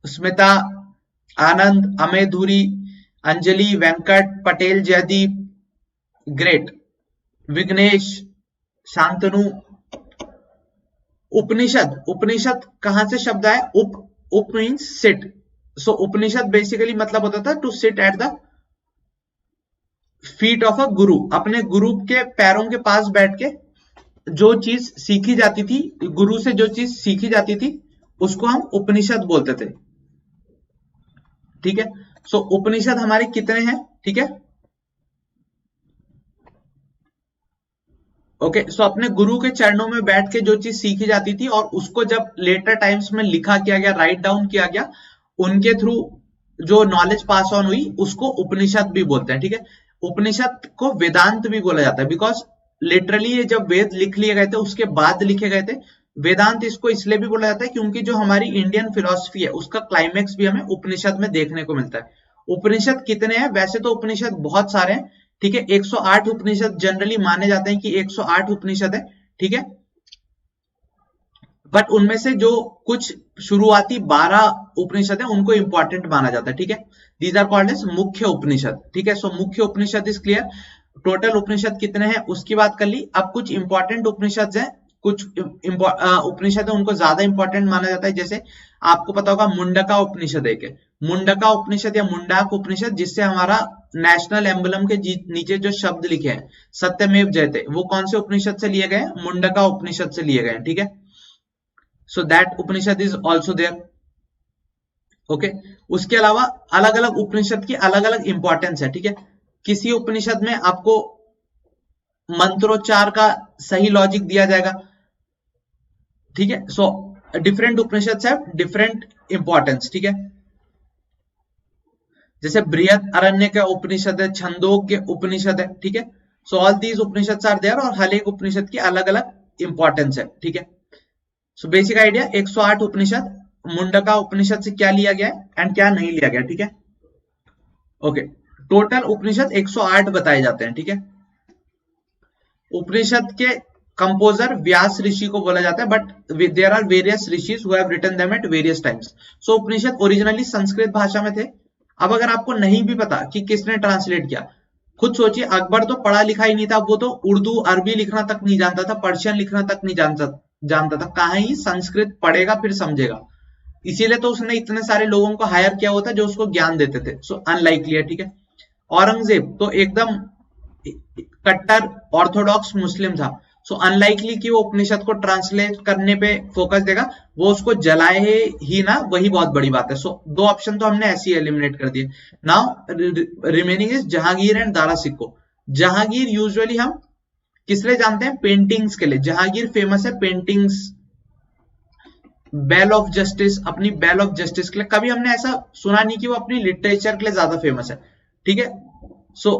Smita, Anand, Amey Dhuri, Anjali, Venkat, Patel, Jaydeep, great, Vighnesh, Shantanu. उपनिषद, उपनिषद कहां से शब्द है? Upa means sit, so Upanishad basically मतलब होता था to sit at the feet of a guru, अपने गुरु के पैरों के पास बैठ के जो चीज सीखी जाती थी, गुरु से जो चीज सीखी जाती थी उसको हम उपनिषद बोलते थे, ठीक है। सो उपनिषद हमारे कितने हैं, ठीक है, ओके, सो अपने गुरु के चरणों में बैठ के जो चीज सीखी जाती थी और उसको जब लेटर टाइम्स में लिखा किया गया, राइट डाउन किया गया, उनके थ्रू जो नॉलेज पास ऑन हुई उसको उपनिषद भी बोलते हैं, ठीक है। उपनिषद को वेदांत भी बोला जाता है बिकॉज लिटरली ये जब वेद लिख लिए गए थे उसके बाद लिखे गए थे। वेदांत इसको इसलिए भी बोला जाता है क्योंकि जो हमारी इंडियन फिलॉसफी है उसका क्लाइमेक्स भी हमें उपनिषद में देखने को मिलता है। उपनिषद कितने हैं? वैसे तो उपनिषद बहुत सारे हैं, ठीक है, 108 उपनिषद जनरली माने जाते हैं कि 108 उपनिषद है, ठीक है, बट उनमें से जो कुछ शुरुआती 12 उपनिषद है उनको इंपॉर्टेंट माना जाता है, ठीक है, दीज आर कॉल्ड एज मुख्य उपनिषद, ठीक है। सो मुख्य उपनिषद इज क्लियर। टोटल उपनिषद कितने हैं उसकी बात कर ली। अब कुछ इंपॉर्टेंट उपनिषद हैं, कुछ उपनिषद है उनको ज्यादा इंपॉर्टेंट माना जाता है, जैसे आपको पता होगा मुंडका उपनिषद एक है, मुंडका उपनिषद या मुंडाक उपनिषद, जिससे हमारा नेशनल एम्बलम के नीचे जो शब्द लिखे हैं सत्यमेव जयते, वो कौन से उपनिषद से लिए गए? मुंडका उपनिषद से लिए गए, ठीक है। So that Upanishad is also there, okay. उसके अलावा अलग अलग उपनिषद की अलग अलग इंपॉर्टेंस है, ठीक है। किसी उपनिषद में आपको मंत्रोच्चार का सही लॉजिक दिया जाएगा, ठीक है। So different Upanishad have different importance, ठीक है। जैसे बृहद अरण्य का उपनिषद है, छंदोग्य उपनिषद है, ठीक है। So all these Upanishad are there और हर एक उपनिषद की अलग अलग इंपॉर्टेंस है, ठीक है। सो बेसिक आइडिया 108 उपनिषद, मुंडका उपनिषद से क्या लिया गया है एंड क्या नहीं लिया गया, ठीक है, ओके। टोटल उपनिषद 108 बताए जाते हैं, ठीक है। उपनिषद के कंपोजर व्यास ऋषि को बोला जाता है, but there are various rishis who have written them at various times. So Upanishad originally Sanskrit भाषा में थे। अब अगर आपको नहीं भी पता कि किसने ट्रांसलेट किया, खुद सोचिए, अकबर तो पढ़ा लिखा ही नहीं था, वो तो उर्दू अरबी लिखना तक नहीं जानता था, पर्शियन लिखना तक नहीं जानता था, कहाँ ही संस्कृत पढ़ेगा फिर समझेगा। इसीलिए तो उसने इतने सारे लोगों को हायर किया हुआ था जो उसको ज्ञान देते थे। सो अनलाइकली है, ठीक है। औरंगजेब तो एकदम कट्टर ऑर्थोडॉक्स मुस्लिम था, सो अनलाइकली कि वो उपनिषद को ट्रांसलेट करने पे फोकस देगा, वो उसको जलाए ही ना, वही बहुत बड़ी बात है। सो दो ऑप्शन तो हमने ऐसे ही एलिमिनेट कर दिए। Now remaining is Jahangir and Dara सिक्को। Jahangir usually हम किस लिए जानते हैं? पेंटिंग्स के लिए। जहांगीर फेमस है पेंटिंग्स, बेल ऑफ जस्टिस, अपनी बेल ऑफ जस्टिस के लिए। कभी हमने ऐसा सुना नहीं कि वो अपनी लिटरेचर के लिए ज्यादा फेमस है, ठीक है। So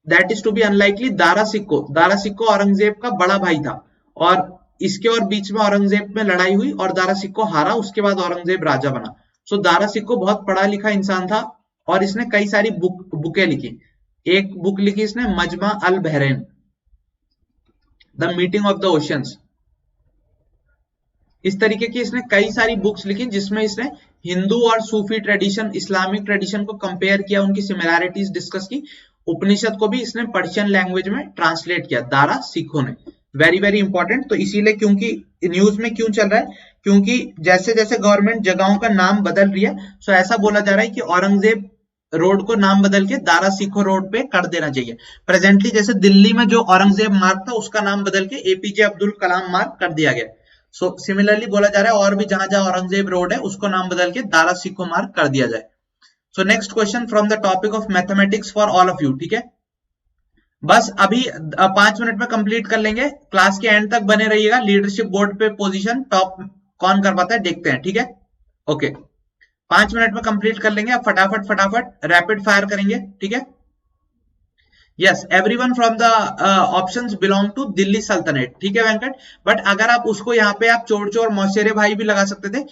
that is to be unlikely. Dara Shikoh Aurangzeb का बड़ा भाई था और इसके और बीच में औरंगजेब में लड़ाई हुई और दारा सिक्को हारा, उसके बाद औरंगजेब राजा बना। सो दारा सिक्को बहुत पढ़ा लिखा इंसान था और इसने कई सारी बुकें लिखी। एक बुक लिखी इसने Majma al Bahrain, the meeting of the oceans. इस तरीके की इसने कई सारी बुक्स लिखी जिसमें इसने हिंदू और सूफी ट्रेडिशन, इस्लामिक ट्रेडिशन को कंपेयर किया, उनकी सिमिलैरिटीज डिस्कस की। उपनिषद को भी इसने पर्शियन लैंग्वेज में ट्रांसलेट किया दारा सिक्को ने। Very very important. तो इसीलिए, क्योंकि न्यूज में क्यों चल रहा है, क्योंकि जैसे जैसे गवर्नमेंट जगहों का नाम बदल रही है, सो ऐसा बोला जा रहा है कि औरंगजेब रोड को नाम बदल के दारा सिक्को रोड पे कर देना चाहिए। प्रेजेंटली जैसे दिल्ली में जो औरंगजेब मार्ग था उसका नाम बदल के एपीजे अब्दुल कलाम मार्ग कर दिया गया। सो सिमिलरली बोला जा रहा है और भी जहां जहां औरंगजेब रोड है उसको नाम बदल के दारा सिक्को मार्ग कर दिया जाए। सो next question from the topic of mathematics for all of you. ठीक है, बस अभी 5 मिनट में कंप्लीट कर लेंगे। क्लास के एंड तक बने रहिएगा। लीडरशिप बोर्ड पे पोजीशन टॉप कौन कर पाता है देखते हैं। ठीक है, ओके, 5 मिनट में कंप्लीट कर लेंगे। अब फटाफट फटाफट रैपिड फायर करेंगे। ठीक है, yes, everyone from the options belong to Delhi Sultanate. ठीक है वेंकट, बट अगर आप उसको यहाँ पे आप चोर चोर मौसेरे भाई भी लगा सकते थे।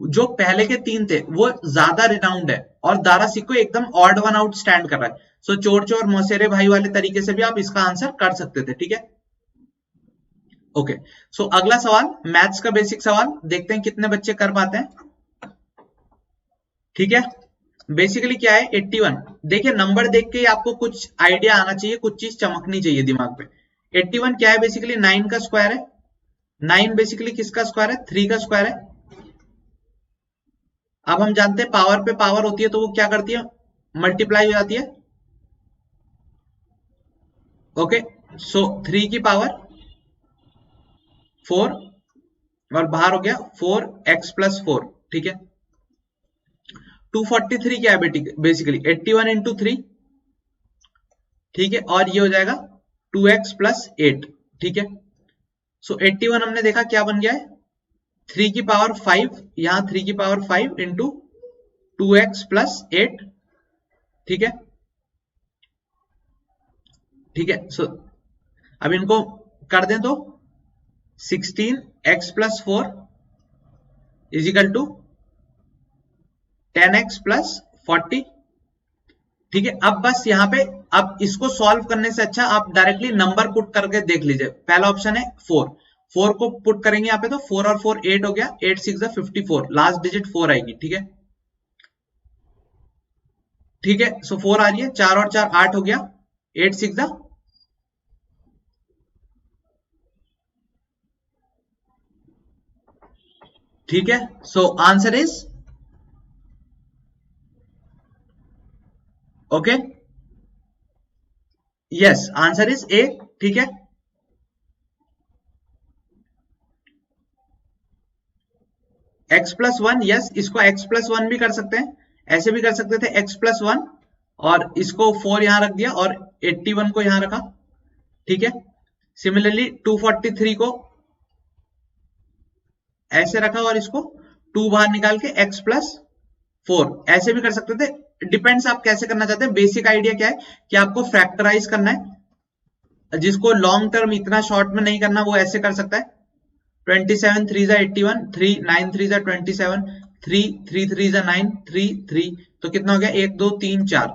जो पहले के 3 थे वो ज्यादा रिनाउंड है और दारा सिक्को एकदम ऑड वन आउट स्टैंड कर रहा है। सो चोर चोर मौसेरे भाई वाले तरीके से भी आप इसका आंसर कर सकते थे। ठीक है, ओके। सो अगला सवाल, मैथ्स का बेसिक सवाल, देखते हैं कितने बच्चे कर पाते हैं। ठीक है, बेसिकली क्या है 81। देखिए नंबर देख के आपको कुछ आइडिया आना चाहिए, कुछ चीज चमकनी चाहिए दिमाग पे। 81 क्या है, बेसिकली 9 का स्क्वायर है। 9 बेसिकली किसका स्क्वायर है, 3 का स्क्वायर है। अब हम जानते हैं पावर पे पावर होती है तो वो क्या करती है, मल्टीप्लाई हो जाती है। ओके, सो 3 की पावर 4 और बाहर हो गया 4x+4। ठीक है, 243 क्या है बेसिकली 81 इंटू 3। ठीक है, और ये हो जाएगा 2x+8। ठीक है, सो 81 हमने देखा क्या बन गया है 3 की पावर 5, यहां 3 की पावर 5 इंटू 2x+8। ठीक है, ठीक है, सो अब इनको कर दें तो 16x+4 is equal to 10x+40। ठीक है, अब बस यहाँ पे अब इसको सॉल्व करने से अच्छा आप डायरेक्टली नंबर पुट करके देख लीजिए। पहला ऑप्शन है 4 को पुट करेंगे यहाँ पे तो 4 और 4 8 हो गया, 8 6 54, लास्ट डिजिट 4 आएगी। ठीक है, ठीक है, सो 4 आ रही है, 4 और 4 8 हो गया, 8 6 ठीक है, सो answer is okay, yes, answer is a. ठीक है, x+1, यस, इसको x+1 भी कर सकते हैं, ऐसे भी कर सकते थे x+1 और इसको 4 यहां रख दिया और 81 को यहां रखा। ठीक है, सिमिलरली 243 को ऐसे रखा और इसको 2 बाहर निकाल के x+4 ऐसे भी कर सकते थे। डिपेंड्स आप कैसे करना चाहते हैं। बेसिक आइडिया क्या है कि आपको फैक्टराइज करना है, जिसको लॉन्ग टर्म इतना शॉर्ट में नहीं करना वो ऐसे कर सकता है। 27 3 जा 81, 3 9 3 जा 27, 3 3 3 जा 9, 3 3, तो कितना हो गया 1 2 3 4,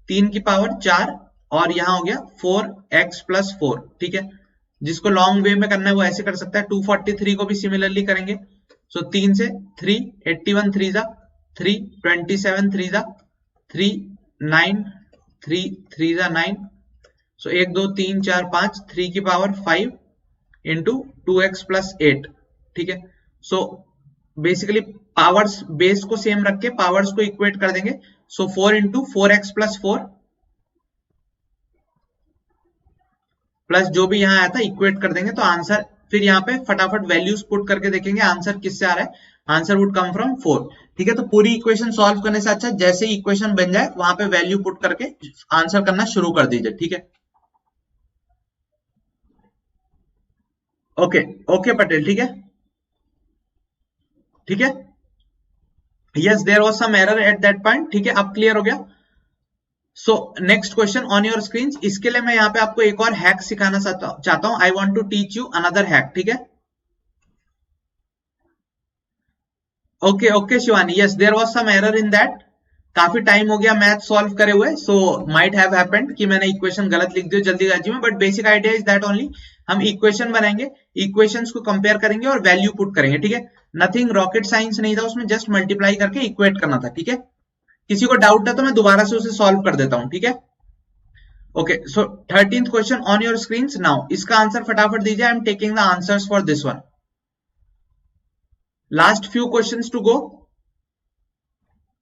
3 की पावर 4 और यहां हो गया 4x+4। ठीक है, जिसको लॉन्ग वे में करना है वो ऐसे कर सकता है। 243 को भी सिमिलरली करेंगे। सो 3 से 3, 81 3 जा 3, 27 3 जा 3, 9 3 3 जा 9, सो 1 2 3 4 5, 3 की पावर 5 इंटू 2x+8। ठीक है, सो बेसिकली पावर्स बेस को सेम रख के पावर्स को इक्वेट कर देंगे। सो 4 इंटू 4x+4 प्लस जो भी यहां आया था इक्वेट कर देंगे तो आंसर, फिर यहाँ पे फटाफट वैल्यूज पुट करके देखेंगे आंसर किससे आ रहा है। Answer would come from 4। ठीक है, तो पूरी इक्वेशन सॉल्व करने से अच्छा जैसे ही इक्वेशन बन जाए वहां पे वैल्यू पुट करके आंसर करना शुरू कर दीजिए। ठीक है, ओके ओके पटेल, ठीक है, ठीक है, yes there was some error at that point. ठीक है, अब क्लियर हो गया। So next question on your screen. इसके लिए मैं यहाँ पे आपको एक और हैक सिखाना चाहता हूं। I want to teach you another hack. ठीक है, okay okay Shivani, yes there was some error in that. काफी टाइम हो गया मैथ सॉल्व करे हुए, सो माइट हैव हैपेंड कि मैंने इक्वेशन गलत लिख दी जल्दीबाजी में, but basic idea is that only. हम इक्वेशन बनाएंगे, इक्वेशंस को कंपेयर करेंगे और वैल्यू पुट करेंगे, ठीक है. नथिंग रॉकेट साइंस नहीं था उसमें, जस्ट मल्टीप्लाई करके इक्वेट करना था, ठीक है. किसी को डाउट है तो मैं दोबारा से उसे सॉल्व कर देता हूं, ठीक है. Okay, so 13th question on your screen now. इसका आंसर फटाफट दीजिए. I am taking the answers for this one. Last few questions to go.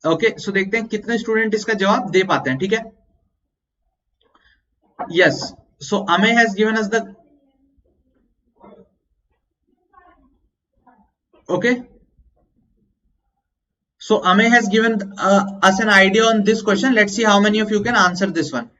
Okay, so देखते हैं कितने स्टूडेंट इसका जवाब दे पाते हैं, ठीक है. यस, सो अमे has given us the. Okay, so Ame has given us an idea on this question. Let's see how many of you can answer this one.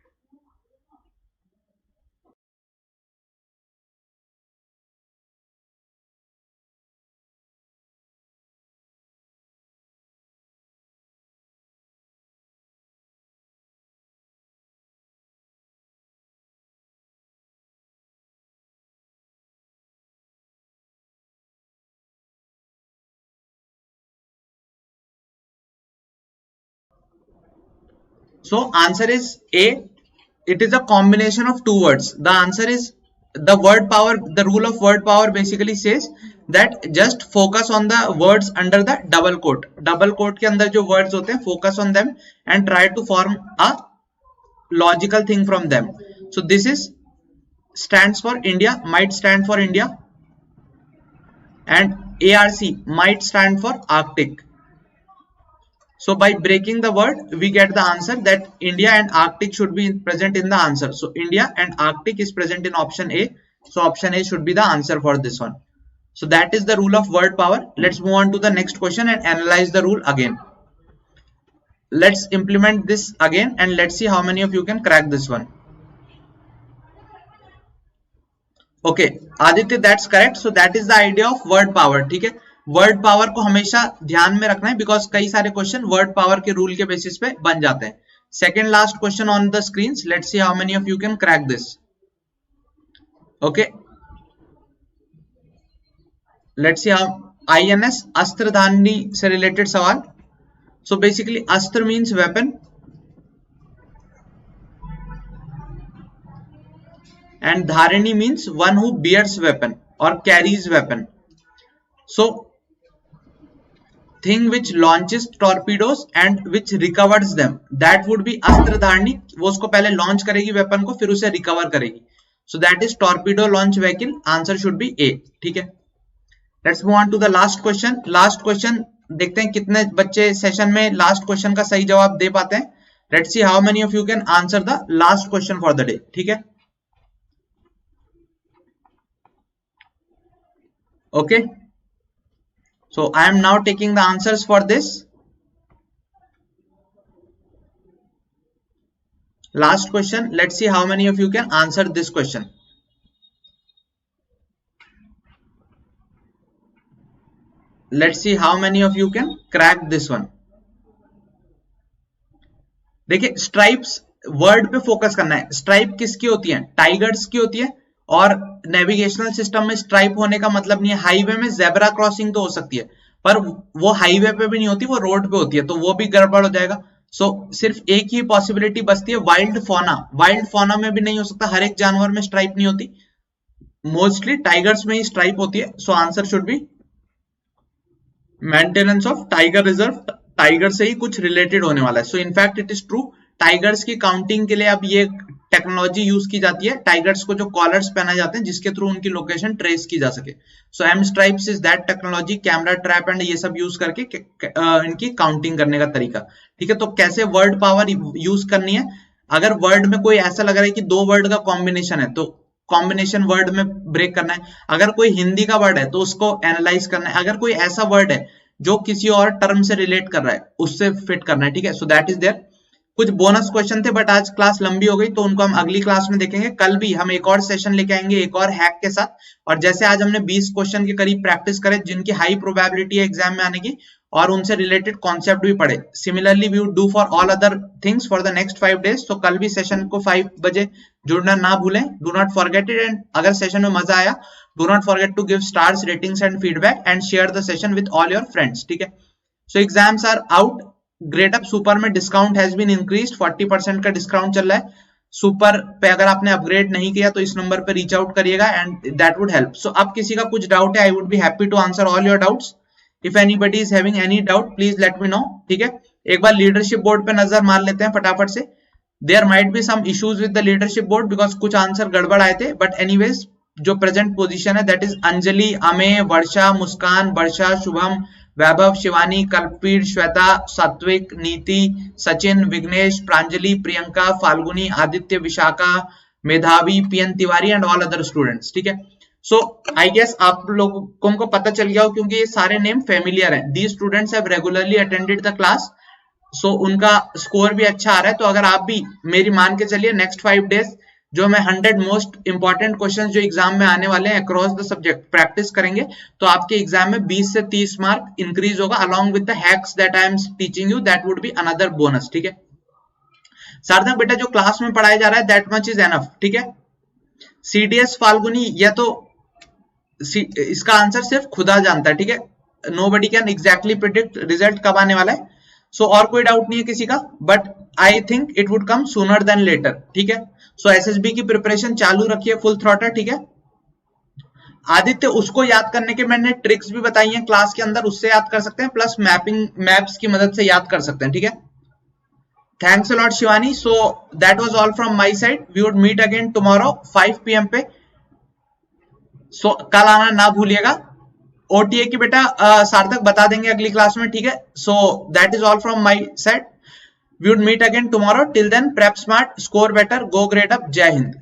So answer is A. It is a combination of two words. The answer is the word power. The rule of word power basically says that just focus on the words under the double quote. Double quote के अंदर जो words होते हैं, focus on them and try to form a logical thing from them. So this is stands for India, might stand for India, and ARC might stand for Arctic. So by breaking the word, we get the answer that India and Arctic should be present in the answer. So India and Arctic is present in option A. So option A should be the answer for this one. So that is the rule of word power. Let's move on to the next question and analyze the rule again. Let's implement this again and let's see how many of you can crack this one. Okay, Aditya, that's correct. So that is the idea of word power. ठीक है, word power को हमेशा ध्यान में रखना है because कई सारे क्वेश्चन वर्ड पावर के रूल के बेसिस पे बन जाते हैं. Second last question on the screen. Let's see how many of you can crack this. Okay, let's see how. INS अस्त्र धारणी से रिलेटेड सवाल. सो बेसिकली अस्त्र means weapon and dharani means one who bears weapon or carries weapon. So thing which launches torpedoes and which recovers them, that would be अस्त्र धारणी. वो उसको पहले launch करेगी weapon को, फिर उसे रिकवर करेगी. So that is torpedo launch vehicle. Answer should be A. ठीक है. Let's move on to the last question. Last question देखते हैं कितने बच्चे सेशन में लास्ट क्वेश्चन का सही जवाब दे पाते हैं. Let's see how many of you can answer the last question for the day. ठीक है. Okay, so I am now taking the answers for this last question. Let's see how many of you can answer this question. Let's see how many of you can crack this one. देखिए, stripes word पे focus करना है. Stripe किसकी होती है? Tigers की होती है. और नेविगेशनल सिस्टम में स्ट्राइप होने का मतलब नहीं है. हाईवे में जेब्रा क्रॉसिंग तो हो सकती है पर वो हाईवे पे भी नहीं होती, वो रोड पे होती है, तो वो भी गड़बड़ हो जाएगा. सो सिर्फ एक ही पॉसिबिलिटी बचती है, वाइल्ड फौना. वाइल्ड फौना में भी नहीं हो सकता, हर एक जानवर में स्ट्राइप नहीं होती, मोस्टली टाइगर्स में ही स्ट्राइप होती है. So answer should be maintenance of tiger reserve. Tiger से ही कुछ रिलेटेड होने वाला है. So in fact it is true. Tigers की काउंटिंग के लिए अब ये टेक्नोलॉजी यूज की जाती है. टाइगर्स को जो कॉलर्स पहनाए जाते हैं जिसके थ्रू उनकी लोकेशन ट्रेस की जा सके. So M stripes is that technology. Camera trap and ये सब यूज करके इनकी काउंटिंग करने का तरीका. ठीक है, तो कैसे वर्ड पावर यूज करनी है. अगर वर्ड में कोई ऐसा लग रहा है कि दो वर्ड का कॉम्बिनेशन है तो कॉम्बिनेशन वर्ड में ब्रेक करना है. अगर कोई हिंदी का वर्ड है तो उसको एनालाइज करना है. अगर कोई ऐसा वर्ड है जो किसी और टर्म से रिलेट कर रहा है उससे फिट करना है. ठीक है, सो दैट इज देयर. कुछ बोनस क्वेश्चन थे बट आज क्लास लंबी हो गई तो उनको हम अगली क्लास में देखेंगे. कल भी हम एक और सेशन लेके आएंगे एक और हैक के साथ. और जैसे आज हमने 20 क्वेश्चन के करीब प्रैक्टिस करे जिनकी हाई प्रोबेबिलिटी है एग्जाम में आने की और उनसे रिलेटेड कॉन्सेप्ट भी पढ़े. Similarly we would do for all other things for the next 5 days. तो कल भी सेशन को 5 बजे जुड़ना ना भूलें. Do not forget it. And अगर सेशन में मजा आया do not forget to give stars, ratings and feedback and share the session with all your friends, ठीक है। So exams are out, grade up Super में डिस्काउंट हैज बीन इंक्रीज्ड, 40% का discount चल रहा है सुपर पे। अगर आपने अपग्रेड नहीं किया तो इस नंबर पे रीच आउट करिएगा and that would help. So अब किसी का कुछ डाउट है, I would be happy to answer all your doubts. If anybody is having any doubt please let me know, ठीक है। एक बार लीडरशिप बोर्ड पे नजर मार लेते हैं फटाफट से। There might be some issues with the leadership board because कुछ आंसर गड़बड़ आए थे, बट एनीवेज जो प्रेजेंट पोजीशन है दैट इज अंजलि, अमेय, वर्षा, मुस्कान, वर्षा, शुभम, वैभव, शिवानी, कल्पवीर, श्वेता, सात्विक, नीति, सचिन, विघ्नेश, प्रांजलि, प्रियंका, फाल्गुनी, आदित्य, विशाखा, मेधावी, PN Tiwari and all other students, ठीक है। सो आई गेस आप लोगों को पता चल गया हो क्योंकि ये सारे नेम फेमिलियर हैं। These students have regularly attended the class, so उनका स्कोर भी अच्छा आ रहा है। तो अगर आप भी मेरी मान के चलिए नेक्स्ट 5 डेज जो मैं 100 मोस्ट इंपॉर्टेंट क्वेश्चंस जो एग्जाम में आने वाले हैं अक्रॉस द सब्जेक्ट प्रैक्टिस करेंगे तो आपके एग्जाम में 20 से 30 मार्क इंक्रीज होगा along with the hacks that I am teaching you, that would be another bonus, ठीक है। सार्थक बेटा जो क्लास में पढ़ाया जा रहा है दैट मच इज एनफ, ठीक है। सीडीएस फाल्गुनी या तो इसका आंसर सिर्फ खुदा जानता है, ठीक है। Nobody can exactly predict result कब आने वाला है। सो और कोई डाउट नहीं है किसी का, but I think it would come sooner than later, ठीक है। सो एसएसबी की प्रिपरेशन चालू रखिए फुल थ्रॉटल, ठीक है। आदित्य उसको याद करने के मैंने ट्रिक्स भी बताई हैं क्लास के अंदर, उससे याद कर सकते हैं, प्लस मैप्स की मदद से याद कर सकते हैं, ठीक है। Thanks a lot Shivani. So that was all from my side, we would meet again tomorrow 5 PM पे। सो कल आना ना भूलिएगा। ओटीए की बेटा सार्थक बता देंगे अगली क्लास में, ठीक है। So that is all from my side, we would meet again tomorrow. Till then prep smart, score better, go grade up, Jai Hind.